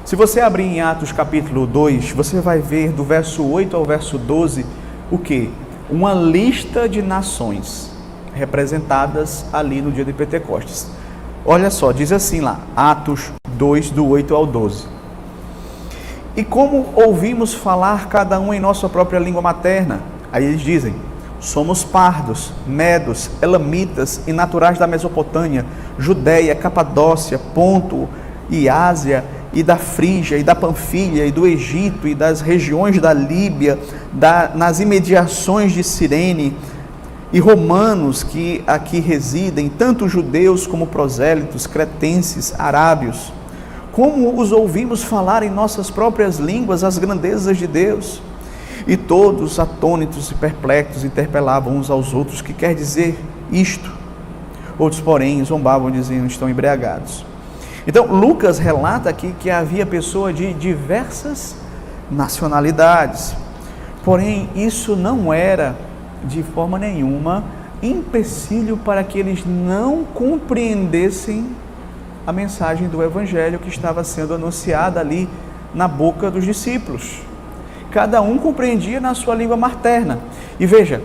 Speaker 1: Se você abrir em Atos capítulo 2, você vai ver do verso 8 ao verso 12, o quê? Uma lista de nações representadas ali no dia de Pentecostes. Olha só, diz assim lá, Atos 2, do 8 ao 12. E como ouvimos falar cada um em nossa própria língua materna? Aí eles dizem: somos pardos, medos, elamitas e naturais da Mesopotâmia, Judéia, Capadócia, Ponto e Ásia, e da Frígia, e da Panfilha, e do Egito, e das regiões da Líbia, nas imediações de Cirene, e romanos que aqui residem, tanto judeus como prosélitos, cretenses, arábios. Como os ouvimos falar em nossas próprias línguas as grandezas de Deus? E todos, atônitos e perplexos, interpelavam uns aos outros: que quer dizer isto? Outros, porém, zombavam, dizendo: estão embriagados. Então, Lucas relata aqui que havia pessoas de diversas nacionalidades. Porém, isso não era, de forma nenhuma, empecilho para que eles não compreendessem a mensagem do Evangelho que estava sendo anunciada ali na boca dos discípulos. Cada um compreendia na sua língua materna. E veja,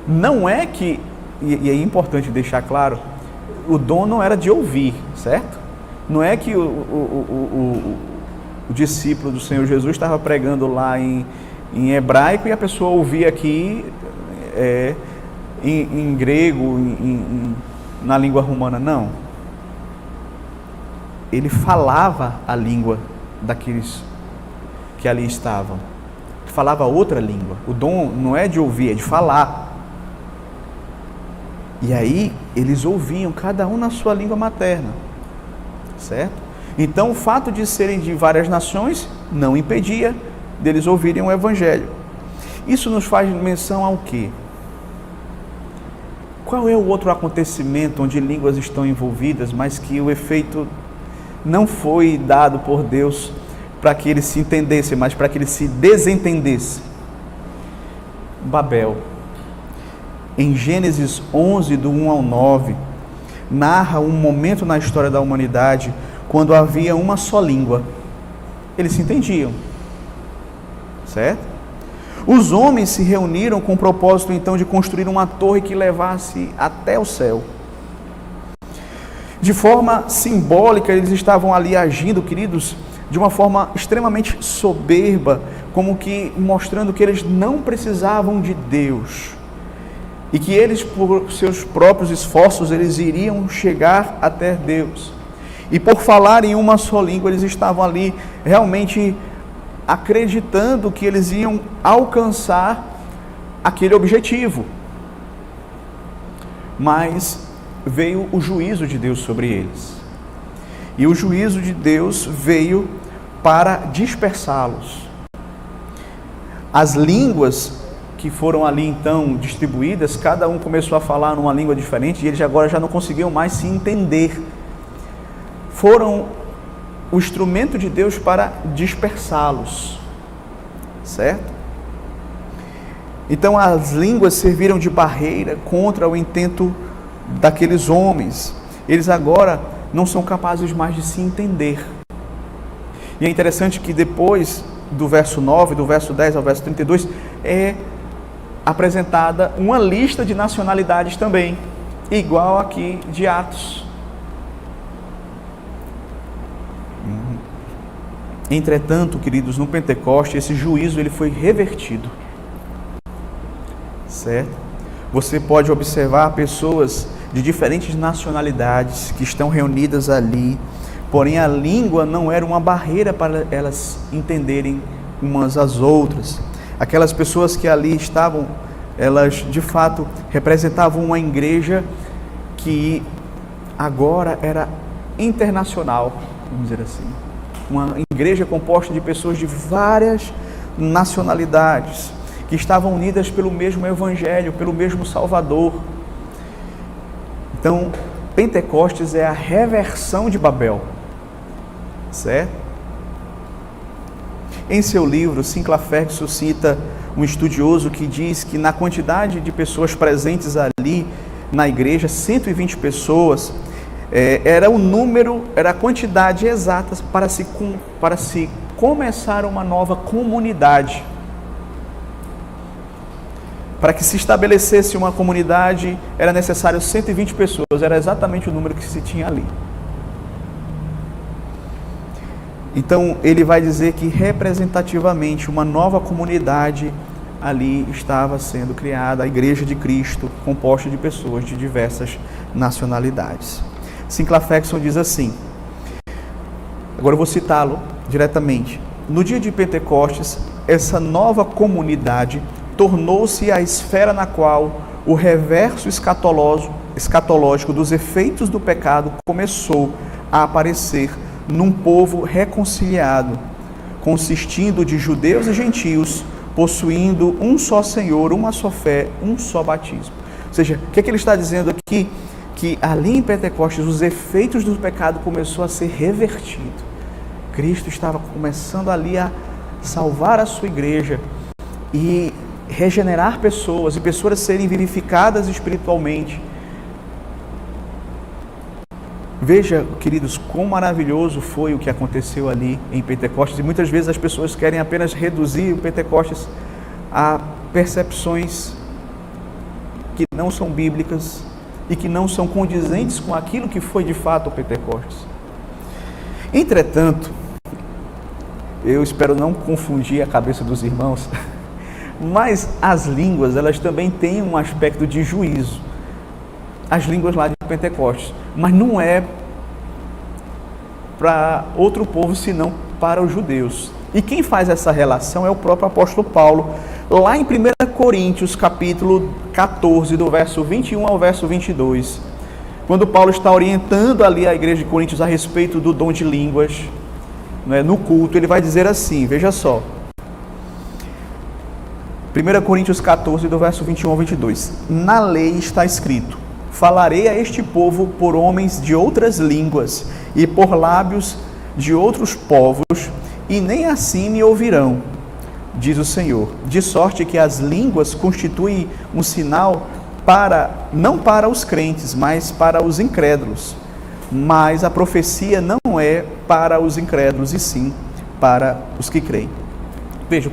Speaker 1: não é que, e é importante deixar claro, o dom não era de ouvir, certo? Não é que o discípulo do Senhor Jesus estava pregando lá em hebraico e a pessoa ouvia aqui em grego, na língua romana. Não. Ele falava a língua daqueles que ali estavam. Ele falava outra língua. O dom não é de ouvir, é de falar. E aí eles ouviam, cada um na sua língua materna. Certo? Então o fato de serem de várias nações não impedia deles ouvirem o Evangelho. Isso nos faz menção ao quê? Qual é o outro acontecimento onde línguas estão envolvidas, mas que o efeito não foi dado por Deus para que eles se entendessem, mas para que eles se desentendessem? Babel. Em Gênesis 11, do 1 ao 9, narra um momento na história da humanidade quando havia uma só língua. Eles se entendiam, certo? Os homens se reuniram com o propósito então de construir uma torre que levasse até o céu. De forma simbólica, eles estavam ali agindo, queridos, de uma forma extremamente soberba, como que mostrando que eles não precisavam de Deus e que eles, por seus próprios esforços, eles iriam chegar até Deus. E por falar em uma só língua, eles estavam ali realmente acreditando que eles iam alcançar aquele objetivo. Mas veio o juízo de Deus sobre eles. E o juízo de Deus veio para dispersá-los. As línguas que foram ali então distribuídas, cada um começou a falar numa língua diferente e eles agora já não conseguiam mais se entender. Foram o instrumento de Deus para dispersá-los, certo? Então as línguas serviram de barreira contra o intento daqueles homens. Eles agora não são capazes mais de se entender. E é interessante que depois do verso 9, do verso 10 ao verso 32, é apresentada uma lista de nacionalidades também, igual aqui de Atos. Entretanto, queridos, no Pentecoste, esse juízo ele foi revertido. Certo? Você pode observar pessoas de diferentes nacionalidades que estão reunidas ali, porém a língua não era uma barreira para elas entenderem umas às outras. Aquelas pessoas que ali estavam, elas de fato representavam uma igreja que agora era internacional, vamos dizer assim. Uma igreja composta de pessoas de várias nacionalidades, que estavam unidas pelo mesmo Evangelho, pelo mesmo Salvador. Então, Pentecostes é a reversão de Babel, certo? Em seu livro, Sinclair Ferguson cita um estudioso que diz que na quantidade de pessoas presentes ali na igreja, 120 pessoas, era o número, era a quantidade exata para se começar uma nova comunidade. Para que se estabelecesse uma comunidade, era necessário 120 pessoas, era exatamente o número que se tinha ali. Então, ele vai dizer que representativamente uma nova comunidade ali estava sendo criada, a Igreja de Cristo, composta de pessoas de diversas nacionalidades. Sinclair Ferguson diz assim, agora eu vou citá-lo diretamente: no dia de Pentecostes, essa nova comunidade tornou-se a esfera na qual o reverso escatológico dos efeitos do pecado começou a aparecer num povo reconciliado, consistindo de judeus e gentios, possuindo um só Senhor, uma só fé, um só batismo. Ou seja, o que ele está dizendo aqui? Que ali em Pentecostes os efeitos do pecado começou a ser revertido. Cristo estava começando ali a salvar a sua igreja e regenerar pessoas, e pessoas serem vivificadas espiritualmente. Veja, queridos, quão maravilhoso foi o que aconteceu ali em Pentecostes, e muitas vezes as pessoas querem apenas reduzir o Pentecostes a percepções que não são bíblicas e que não são condizentes com aquilo que foi de fato o Pentecostes. Entretanto, eu espero não confundir a cabeça dos irmãos, mas as línguas, elas também têm um aspecto de juízo. As línguas lá de Pentecostes, mas não é para outro povo, senão para os judeus. E quem faz essa relação é o próprio apóstolo Paulo, lá em 1 Coríntios, capítulo 14, do verso 21 ao verso 22. Quando Paulo está orientando ali a igreja de Coríntios a respeito do dom de línguas, né, no culto, ele vai dizer assim, veja só. 1 Coríntios 14, do verso 21 ao 22. Na lei está escrito: falarei a este povo por homens de outras línguas e por lábios de outros povos, e nem assim me ouvirão, diz o Senhor. De sorte que as línguas constituem um sinal não para os crentes, mas para os incrédulos. Mas a profecia não é para os incrédulos, e sim para os que creem. Veja,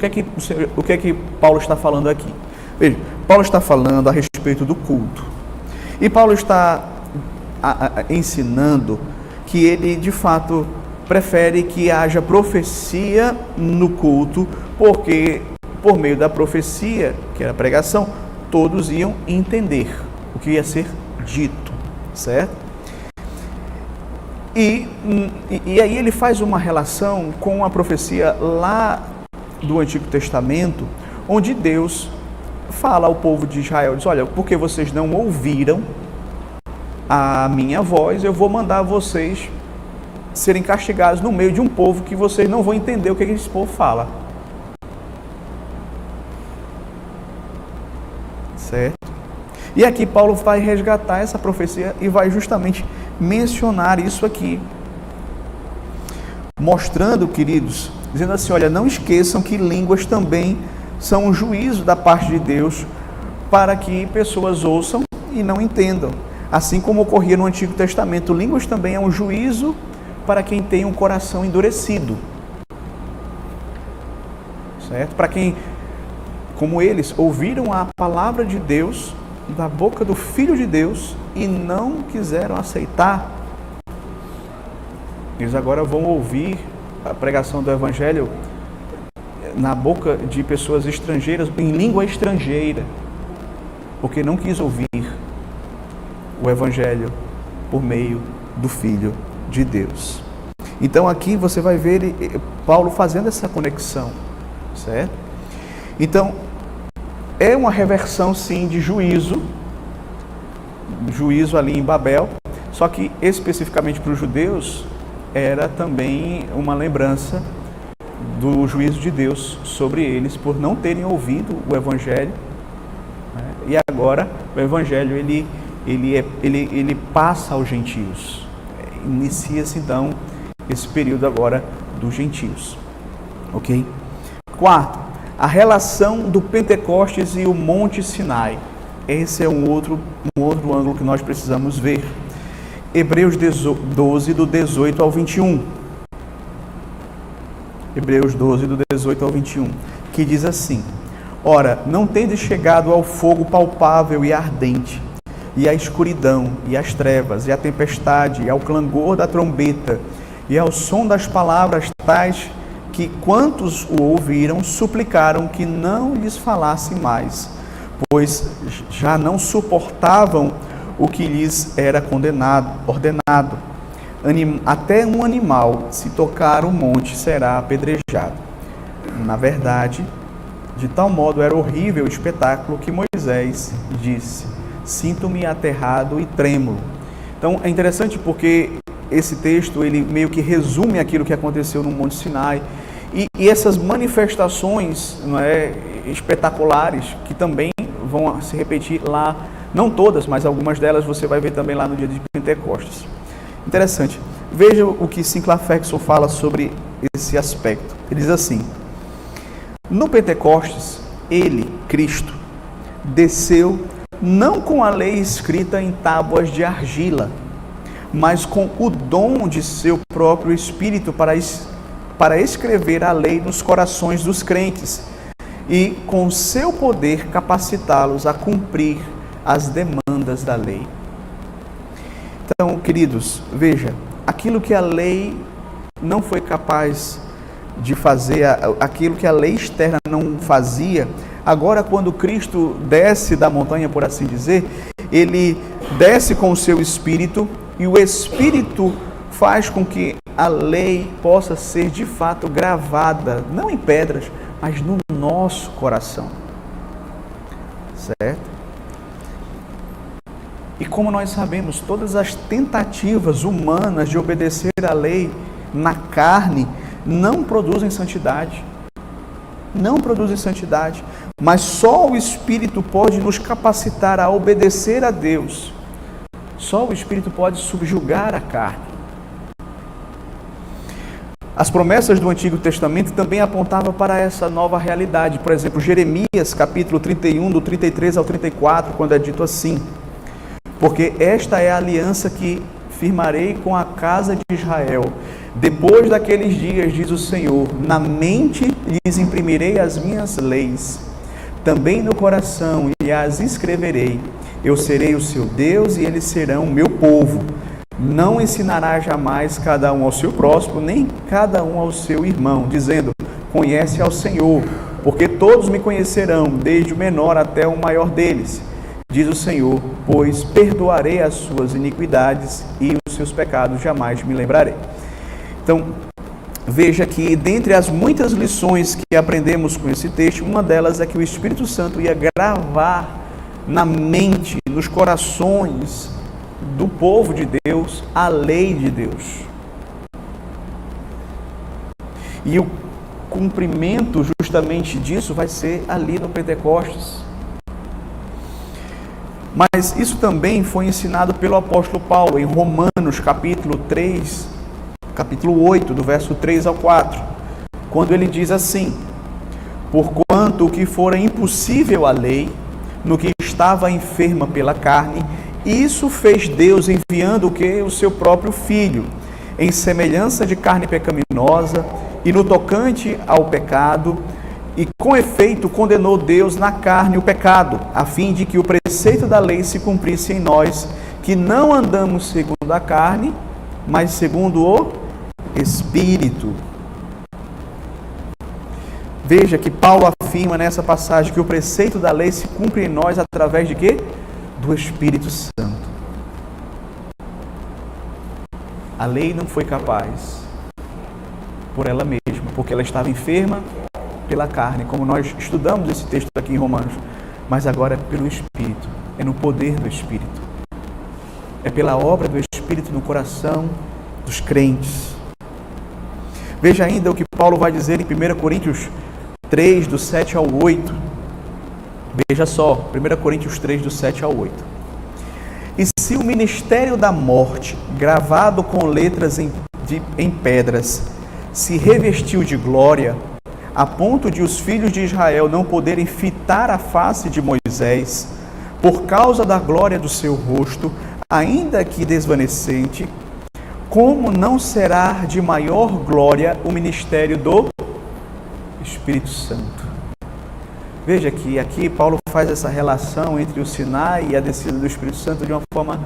Speaker 1: o que é que Paulo está falando aqui? Veja, Paulo está falando a respeito do culto. E Paulo está ensinando que ele, de fato, prefere que haja profecia no culto, porque por meio da profecia, que era a pregação, todos iam entender o que ia ser dito, certo? E aí ele faz uma relação com a profecia lá do Antigo Testamento, onde Deus fala ao povo de Israel, diz, olha, porque vocês não ouviram a minha voz, eu vou mandar vocês serem castigados no meio de um povo que vocês não vão entender o que esse povo fala. Certo? E aqui Paulo vai resgatar essa profecia e vai justamente mencionar isso aqui. Mostrando, queridos, dizendo assim, olha, não esqueçam que línguas também são um juízo da parte de Deus para que pessoas ouçam e não entendam. Assim como ocorria no Antigo Testamento, línguas também é um juízo para quem tem um coração endurecido. Certo? Para quem, como eles, ouviram a palavra de Deus da boca do Filho de Deus e não quiseram aceitar. Eles agora vão ouvir a pregação do Evangelho na boca de pessoas estrangeiras, em língua estrangeira, porque não quis ouvir o Evangelho por meio do Filho de Deus. Então aqui você vai ver Paulo fazendo essa conexão, certo? Então, é uma reversão sim de juízo ali em Babel, só que especificamente para os judeus, era também uma lembrança do juízo de Deus sobre eles por não terem ouvido o Evangelho, né? E agora o Evangelho ele passa aos gentios. Inicia-se então esse período agora dos gentios, ok? Quarto, a relação do Pentecostes e o Monte Sinai. Esse é um outro ângulo que nós precisamos ver. Hebreus 12, do 18 ao 21. Hebreus 12, do 18 ao 21, que diz assim, ora, não tendes chegado ao fogo palpável e ardente, e à escuridão, e às trevas, e à tempestade, e ao clangor da trombeta, e ao som das palavras tais que quantos o ouviram suplicaram que não lhes falasse mais, pois já não suportavam o que lhes era ordenado. Até um animal, se tocar o monte, será apedrejado. Na verdade, de tal modo era horrível o espetáculo que Moisés disse, sinto-me aterrado e trêmulo. Então é interessante porque esse texto ele meio que resume aquilo que aconteceu no Monte Sinai e essas manifestações, não é, espetaculares que também vão se repetir lá, não todas, mas algumas delas você vai ver também lá no dia de Pentecostes. Interessante. Veja o que Sinclair Ferguson fala sobre esse aspecto. Ele diz assim, no Pentecostes, ele, Cristo, desceu não com a lei escrita em tábuas de argila, mas com o dom de seu próprio Espírito para escrever a lei nos corações dos crentes e com seu poder capacitá-los a cumprir as demandas da lei. Então, queridos, veja, aquilo que a lei não foi capaz de fazer, aquilo que a lei externa não fazia, agora quando Cristo desce da montanha, por assim dizer, ele desce com o seu Espírito e o Espírito faz com que a lei possa ser de fato gravada, não em pedras, mas no nosso coração. Certo? E como nós sabemos, todas as tentativas humanas de obedecer à lei na carne não produzem santidade. Não produzem santidade. Mas só o Espírito pode nos capacitar a obedecer a Deus. Só o Espírito pode subjugar a carne. As promessas do Antigo Testamento também apontavam para essa nova realidade. Por exemplo, Jeremias, capítulo 31, do 33 ao 34, quando é dito assim: porque esta é a aliança que firmarei com a casa de Israel. Depois daqueles dias, diz o Senhor, na mente lhes imprimirei as minhas leis, também no coração, e as escreverei. Eu serei o seu Deus e eles serão o meu povo. Não ensinará jamais cada um ao seu próximo, nem cada um ao seu irmão, dizendo, conhece ao Senhor, porque todos me conhecerão, desde o menor até o maior deles. Diz o Senhor, pois perdoarei as suas iniquidades e os os seus pecados jamais me lembrarei. Então, veja que dentre as muitas lições que aprendemos com esse texto, uma delas é que o Espírito Santo ia gravar na mente, nos corações do povo de Deus, a lei de Deus. E o cumprimento justamente disso vai ser ali no Pentecostes. Mas isso também foi ensinado pelo apóstolo Paulo em Romanos capítulo 8, do verso 3 ao 4, quando ele diz assim: porquanto o que fora impossível à lei, no que estava enferma pela carne, isso fez Deus enviando o que? O seu próprio Filho, em semelhança de carne pecaminosa, e no tocante ao pecado, e com efeito condenou Deus na carne o pecado, a fim de que o preceito da lei se cumprisse em nós, que não andamos segundo a carne, mas segundo o Espírito. Veja que Paulo afirma nessa passagem que o preceito da lei se cumpre em nós através de quê? Do Espírito Santo. A lei não foi capaz por ela mesma, porque ela estava enferma pela carne, como nós estudamos esse texto aqui em Romanos, mas agora é pelo Espírito, é no poder do Espírito, é pela obra do Espírito no coração dos crentes. Veja ainda o que Paulo vai dizer em 1 Coríntios 3, do 7 ao 8. Veja só, 1 Coríntios 3, do 7 ao 8. E se o ministério da morte, gravado com letras em pedras, se revestiu de glória, a ponto de os filhos de Israel não poderem fitar a face de Moisés, por causa da glória do seu rosto, ainda que desvanecente, como não será de maior glória o ministério do Espírito Santo? Veja que aqui Paulo faz essa relação entre o Sinai e a descida do Espírito Santo de uma forma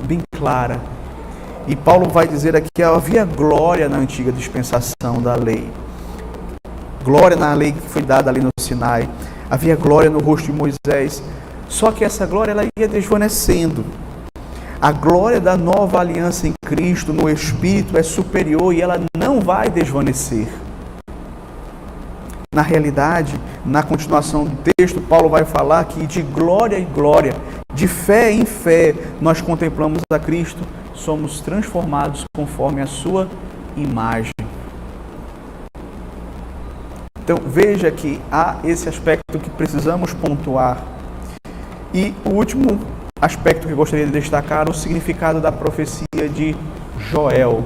Speaker 1: bem clara. E Paulo vai dizer aqui que havia glória na antiga dispensação da lei. Glória na lei que foi dada ali no Sinai. Havia glória no rosto de Moisés. Só que essa glória ela ia desvanecendo. A glória da nova aliança em Cristo, no Espírito, é superior e ela não vai desvanecer. Na realidade, na continuação do texto, Paulo vai falar que de glória em glória, de fé em fé, nós contemplamos a Cristo, somos transformados conforme a sua imagem. Então, veja que há esse aspecto que precisamos pontuar. E o último aspecto que eu gostaria de destacar, o significado da profecia de Joel.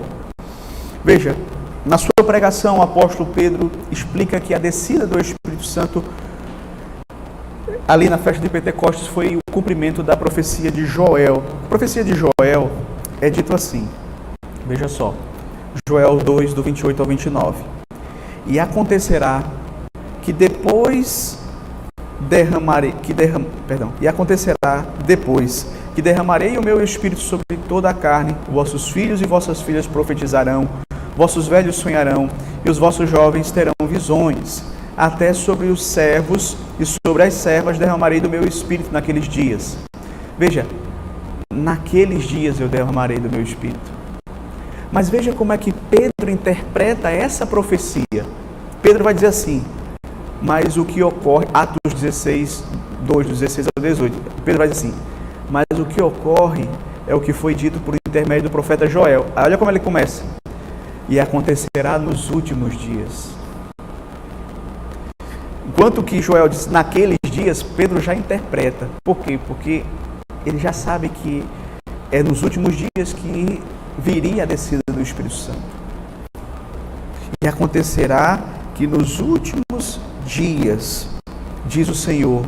Speaker 1: Veja, na sua pregação, o apóstolo Pedro explica que a descida do Espírito Santo ali na festa de Pentecostes foi o cumprimento da profecia de Joel. A profecia de Joel é dito assim, veja só, Joel 2, do 28 ao 29. E acontecerá que depois que derramarei o meu Espírito sobre toda a carne, vossos filhos e vossas filhas profetizarão, vossos velhos sonharão, e os vossos jovens terão visões. Até sobre os servos e sobre as servas derramarei do meu Espírito naqueles dias. Veja, naqueles dias eu derramarei do meu Espírito. Mas veja como é que Pedro interpreta essa profecia. Pedro vai dizer assim, mas o que ocorre, Atos 16, 2, 16 ao 18, Pedro vai dizer assim, mas o que ocorre é o que foi dito por intermédio do profeta Joel. Olha como ele começa. E acontecerá nos últimos dias. Enquanto que Joel diz naqueles dias, Pedro já interpreta. Por quê? Porque ele já sabe que é nos últimos dias que viria a descida do Espírito Santo. E acontecerá que nos últimos dias, diz o Senhor,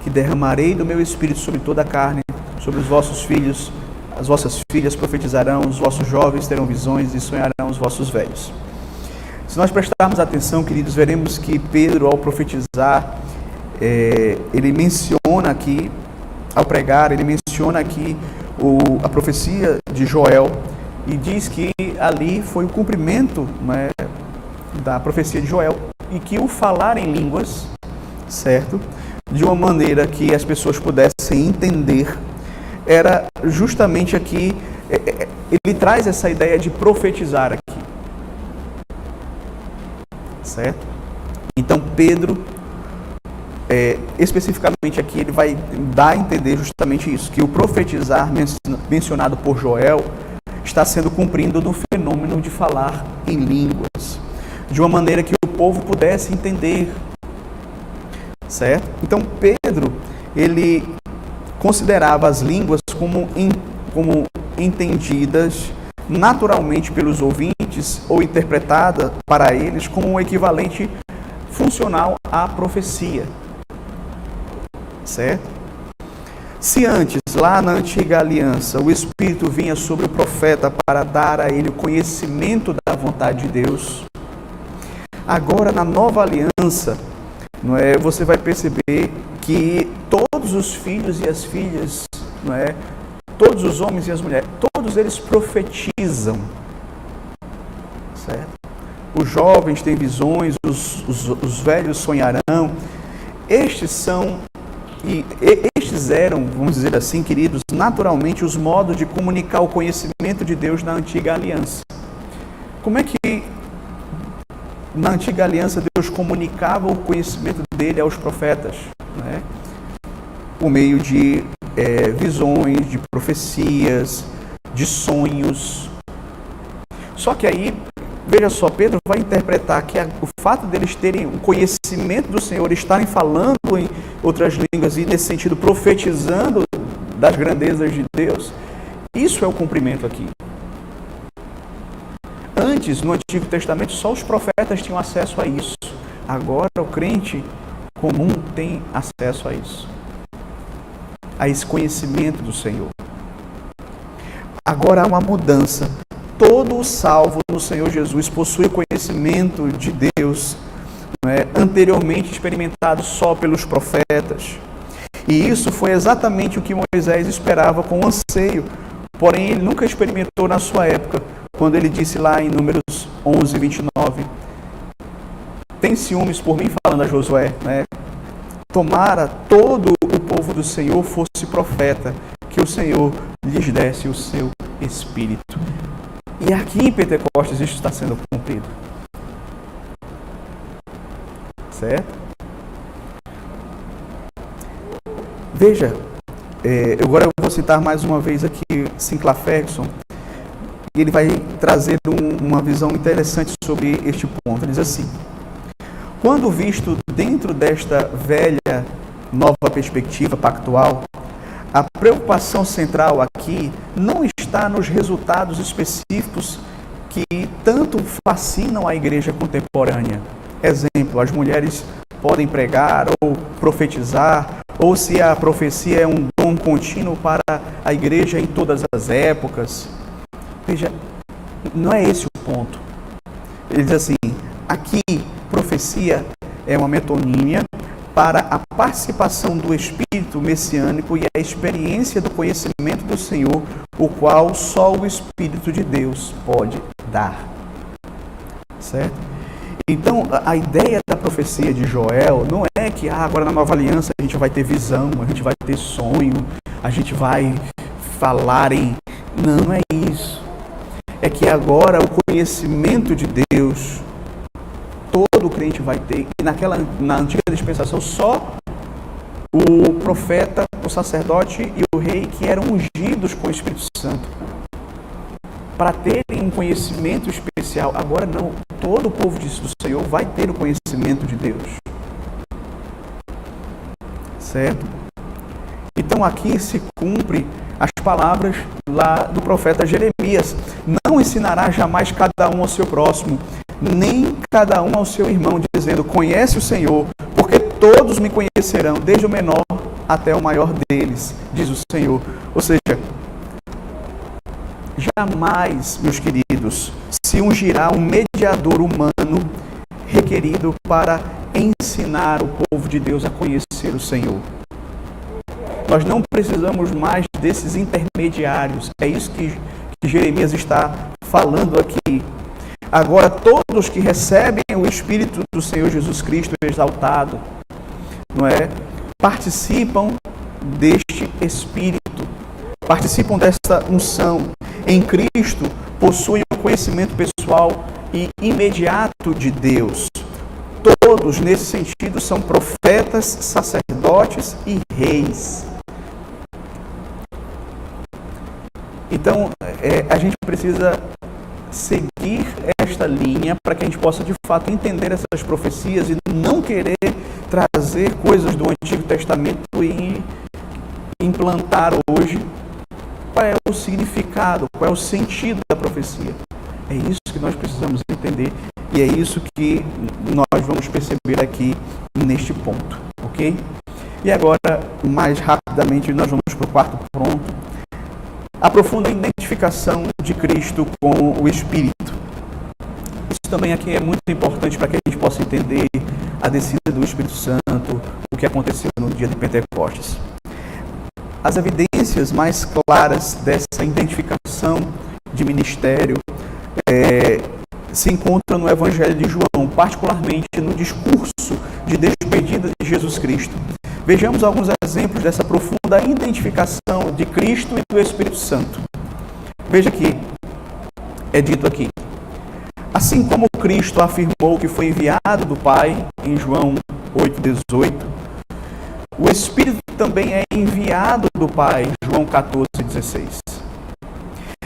Speaker 1: que derramarei do meu Espírito sobre toda a carne, sobre os vossos filhos, as vossas filhas profetizarão, os vossos jovens terão visões e sonharão os vossos velhos. Se nós prestarmos atenção, queridos, veremos que Pedro, ao profetizar, ele menciona aqui, ao pregar, ele menciona aqui a profecia de Joel e diz que ali foi o cumprimento, né, da profecia de Joel e que o falar em línguas, certo? De uma maneira que as pessoas pudessem entender, era justamente aqui ele traz essa ideia de profetizar aqui. Certo? Então Pedro, especificamente aqui, ele vai dar a entender justamente isso, que o profetizar mencionado por Joel está sendo cumprido no fenômeno de falar em línguas, de uma maneira que o povo pudesse entender. Certo? Então Pedro, ele considerava as línguas como entendidas naturalmente pelos ouvintes ou interpretada para eles como um equivalente funcional à profecia. Certo? Se antes, lá na antiga aliança, o Espírito vinha sobre o profeta para dar a ele o conhecimento da vontade de Deus, agora na nova aliança, você vai perceber que todos os filhos e as filhas, todos os homens e as mulheres, todos eles profetizam. Certo? Os jovens têm visões, os velhos sonharão. Estes eram, vamos dizer assim, queridos, naturalmente os modos de comunicar o conhecimento de Deus na antiga aliança. Como é que na antiga aliança Deus comunicava o conhecimento dele aos profetas? Por meio de visões, de profecias, de sonhos. Só que aí, veja só, Pedro vai interpretar que o fato deles terem o conhecimento do Senhor, estarem falando em outras línguas e, nesse sentido, profetizando das grandezas de Deus, isso é o cumprimento aqui. Antes, no Antigo Testamento, só os profetas tinham acesso a isso. Agora, o crente comum tem acesso a isso, a esse conhecimento do Senhor. Agora há uma mudança. Todo o salvo no Senhor Jesus possui conhecimento de Deus, anteriormente experimentado só pelos profetas. E isso foi exatamente o que Moisés esperava com anseio, porém ele nunca experimentou na sua época, quando ele disse lá em Números 11, 29, tem ciúmes por mim, falando a Josué, tomara todo o povo do Senhor fosse profeta, que o Senhor lhes desse o seu Espírito. E aqui em Pentecostes isso está sendo cumprido. Certo? Veja, agora eu vou citar mais uma vez aqui Sinclair Ferguson, e ele vai trazer uma visão interessante sobre este ponto. Ele diz assim: quando visto dentro desta velha, nova perspectiva pactual, a preocupação central aqui não está nos resultados específicos que tanto fascinam a igreja contemporânea. Exemplo, as mulheres podem pregar ou profetizar, ou se a profecia é um dom contínuo para a igreja em todas as épocas. Veja, não é esse o ponto. Ele diz assim: aqui, profecia é uma metonímia para a participação do Espírito messiânico e a experiência do conhecimento do Senhor, o qual só o Espírito de Deus pode dar. Certo? Então, a ideia da profecia de Joel não é que agora na nova aliança a gente vai ter visão, a gente vai ter sonho, a gente vai falar em... Não é isso. É que agora o conhecimento de Deus todo crente vai ter. E na antiga dispensação, só o profeta, o sacerdote e o rei que eram ungidos com o Espírito Santo, para terem um conhecimento especial. Agora não, todo o povo do Senhor vai ter o conhecimento de Deus. Certo? Então aqui se cumpre as palavras lá do profeta Jeremias: não ensinará jamais cada um ao seu próximo, nem cada um ao seu irmão, dizendo: conhece o Senhor, porque todos me conhecerão, desde o menor até o maior deles, diz o Senhor. Ou seja, jamais, meus queridos, se ungirá um mediador humano requerido para ensinar o povo de Deus a conhecer o Senhor. Nós não precisamos mais desses intermediários. É isso que Jeremias está falando aqui. Agora, todos que recebem o Espírito do Senhor Jesus Cristo exaltado, participam deste Espírito, participam desta unção, em Cristo possuem o conhecimento pessoal e imediato de Deus. Todos, nesse sentido, são profetas, sacerdotes e reis. Então, a gente precisa seguir esta linha para que a gente possa, de fato, entender essas profecias e não querer trazer coisas do Antigo Testamento e implantar hoje qual é o significado, qual é o sentido da profecia. É isso que nós precisamos entender e é isso que nós vamos perceber aqui neste ponto, ok? E agora, mais rapidamente, nós vamos para o quarto ponto. A profunda identificação de Cristo com o Espírito. Isso também aqui é muito importante para que a gente possa entender a descida do Espírito Santo, o que aconteceu no dia de Pentecostes. As evidências mais claras dessa identificação de ministério se encontram no Evangelho de João, particularmente no discurso de despedida de Jesus Cristo. Vejamos alguns exemplos dessa profunda identificação de Cristo e do Espírito Santo. Veja aqui, é dito aqui: assim como Cristo afirmou que foi enviado do Pai, em João 8,18, o Espírito também é enviado do Pai, João 14,16.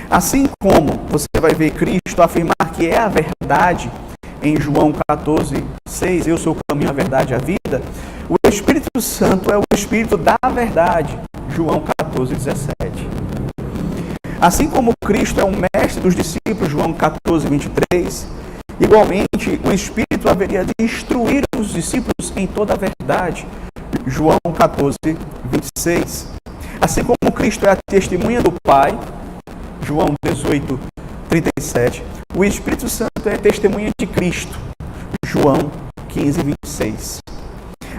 Speaker 1: Assim como você vai ver Cristo afirmar que é a verdade, em João 14,6, eu sou o caminho, a verdade e a vida, o Espírito Santo é o Espírito da verdade, João 14,17. Assim como Cristo é o mestre dos discípulos, João 14,23, igualmente o Espírito haveria de instruir os discípulos em toda a verdade, João 14,26. Assim como Cristo é a testemunha do Pai, João 18,37, o Espírito Santo é testemunha de Cristo, João 15,26.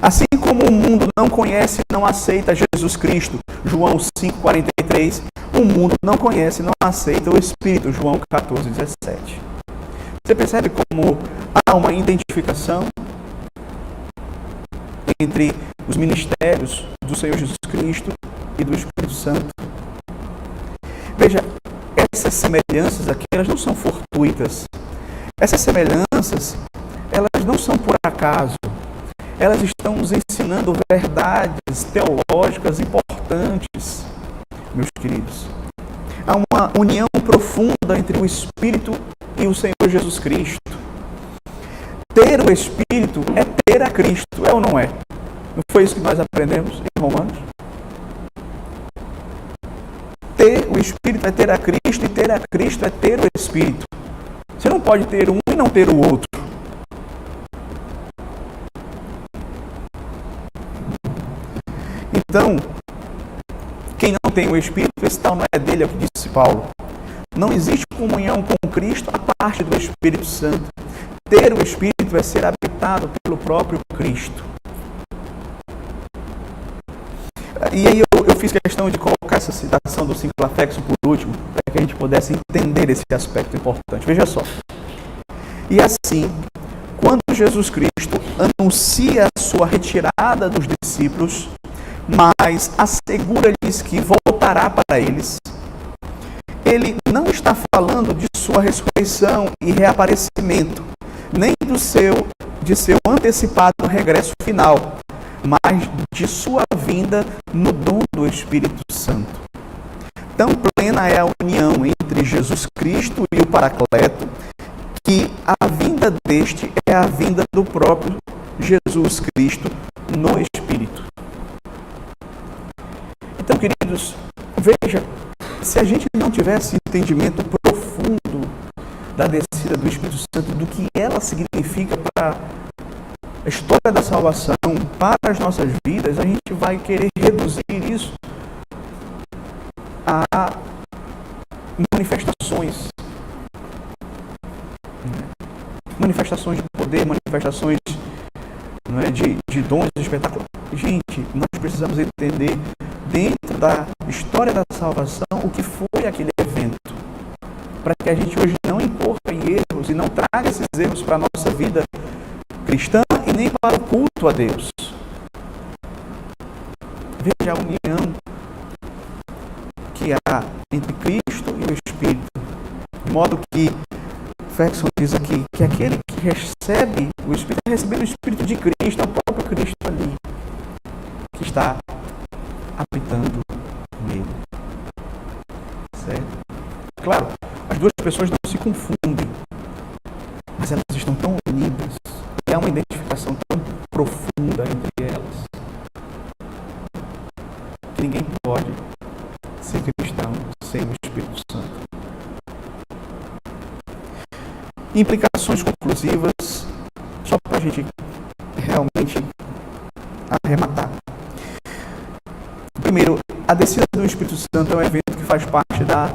Speaker 1: Assim como o mundo não conhece e não aceita Jesus Cristo, João 5,43, o mundo não conhece e não aceita o Espírito, João 14,17. Você percebe como há uma identificação entre os ministérios do Senhor Jesus Cristo e do Espírito Santo? Veja, essas semelhanças aqui, elas não são fortuitas. Essas semelhanças, elas não são por acaso. Elas estão nos ensinando verdades teológicas importantes, meus queridos. Há uma união profunda entre o Espírito e o Senhor Jesus Cristo. Ter o Espírito é ter a Cristo, é ou não é? Não foi isso que nós aprendemos em Romanos? Ter o Espírito é ter a Cristo, e ter a Cristo é ter o Espírito. Você não pode ter um e não ter o outro. Então, quem não tem o Espírito, esse tal não é dele, é o que disse Paulo. Não existe comunhão com Cristo a parte do Espírito Santo. Ter o Espírito é ser habitado pelo próprio Cristo. E aí eu fiz questão de colocar essa citação do Sinclafexo por último, para que a gente pudesse entender esse aspecto importante. Veja só. E assim, quando Jesus Cristo anuncia a sua retirada dos discípulos, mas assegura-lhes que voltará para eles, ele não está falando de sua ressurreição e reaparecimento, nem de seu antecipado regresso final, mas de sua vinda no dom do Espírito Santo. Tão plena é a união entre Jesus Cristo e o Paracleto, que a vinda deste é a vinda do próprio Jesus Cristo no Espírito. Então, queridos, veja, se a gente não tivesse entendimento profundo da descida do Espírito Santo, do que ela significa para a história da salvação, para as nossas vidas, a gente vai querer reduzir isso a manifestações. Manifestações de poder, manifestações, não é, de dons, de espetáculo. Gente, nós precisamos entender dentro da história da salvação o que foi aquele evento, para que a gente hoje não incorra em erros e não traga esses erros para a nossa vida cristã e nem para o culto a Deus. Veja a união que há entre Cristo e o Espírito. modo que Ferguson diz aqui que aquele que recebe o Espírito, está recebendo o Espírito de Cristo, é o próprio Cristo ali, que está habitando nele. Certo? Claro, as duas pessoas não se confundem, mas elas estão tão unidas, e há uma identificação tão profunda entre elas, que ninguém pode ser cristão sem o Espírito Santo. Implicações conclusivas, só para a gente realmente arrematar. Primeiro, a descida do Espírito Santo é um evento que faz parte da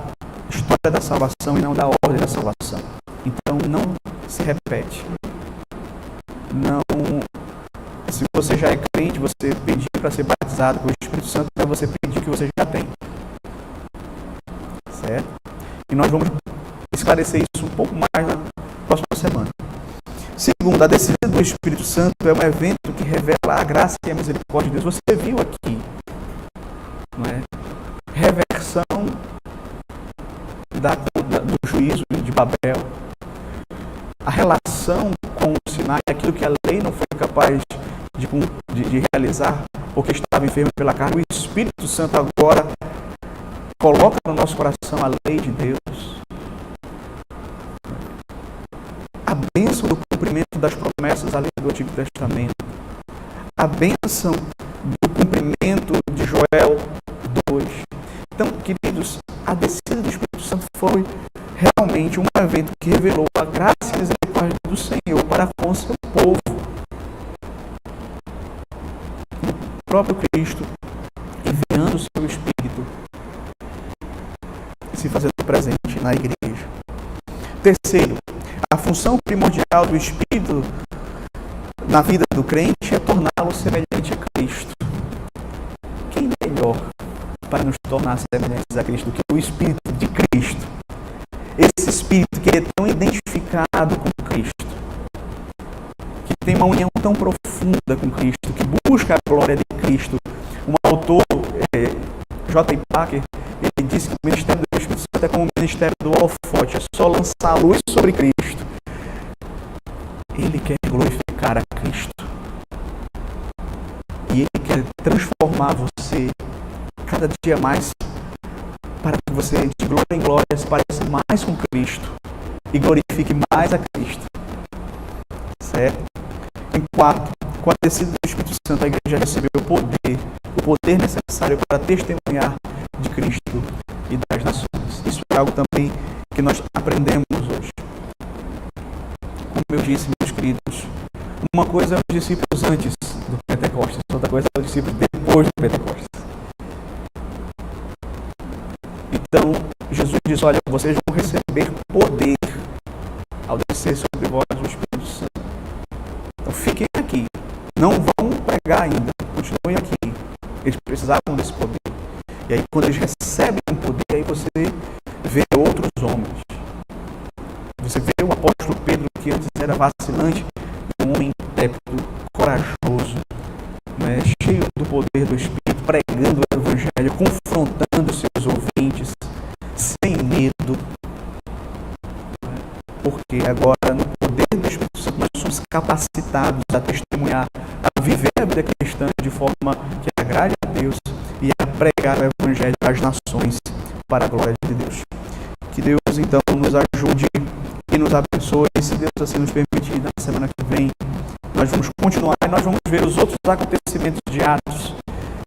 Speaker 1: história da salvação e não da ordem da salvação. Então, não se repete. Não, se você já é crente, você pedir para ser batizado com o Espírito Santo, é você pedir o que você já tem. Certo? E nós vamos esclarecer isso um pouco mais na próxima semana. Segundo, a descida do Espírito Santo é um evento que revela a graça e a misericórdia de Deus. Você viu aqui, não é? Reversão do juízo de Babel, a relação com o Sinai, aquilo que a lei não foi capaz de realizar, porque estava enfermo pela carne. O Espírito Santo agora coloca no nosso coração a lei de Deus. A bênção do cumprimento das promessas da lei do Antigo Testamento. A bênção do cumprimento de Joel 2. Então, queridos, a descida do Espírito Santo foi realmente um evento que revelou a graça e a misericórdia do Senhor para com o seu povo. O próprio Cristo, enviando o seu Espírito, se fazendo presente na igreja. Terceiro, a função primordial do Espírito na vida do crente é torná-lo semelhante a Cristo. Quem melhor para nos tornar semelhantes a Cristo do que o Espírito de Cristo? Esse Espírito que é tão identificado com Cristo, que tem uma união tão profunda com Cristo, que busca a glória de Cristo. Um autor, J. Packer, ele disse que o ministério do Espírito Santo é como o ministério do holofote, é só lançar a luz sobre Cristo. Ele quer glorificar a Cristo. E Ele quer transformar você cada dia mais para que você, de glória em glória, se pareça mais com Cristo e glorifique mais a Cristo. Certo? Em quarto, com a descida do Espírito Santo, a igreja recebeu o poder necessário para testemunhar de Cristo e das nações. Isso é algo também que nós aprendemos hoje. Como eu disse, meus queridos, uma coisa é os discípulos antes do Pentecostes, outra coisa é os discípulos depois do Pentecostes. Então, Jesus diz, olha, vocês vão receber poder ao descer sobre vós o Espírito Santo. Então, fiquem aqui. Não vão pregar ainda. Continuem aqui. Eles precisavam desse poder. E aí, quando eles recebem o poder, aí você vê outros homens. Você vê o apóstolo Pedro, que antes era vacilante, um homem intrépido, corajoso, né, cheio do poder do Espírito, pregando o Evangelho, confrontando seus ouvintes, sem medo. Porque agora, no poder do Espírito Santo, nós somos capacitados a testemunhar, a viver a vida cristã de forma que agrade a Deus e a pregar o Evangelho às nações para a glória de Deus. Que Deus, então, nos ajude e nos abençoe. E se Deus assim nos permitir, na semana que vem, nós vamos continuar e nós vamos ver os outros acontecimentos de Atos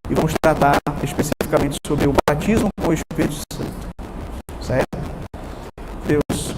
Speaker 1: e vamos tratar especificamente sobre o batismo com o Espírito Santo. Certo? Deus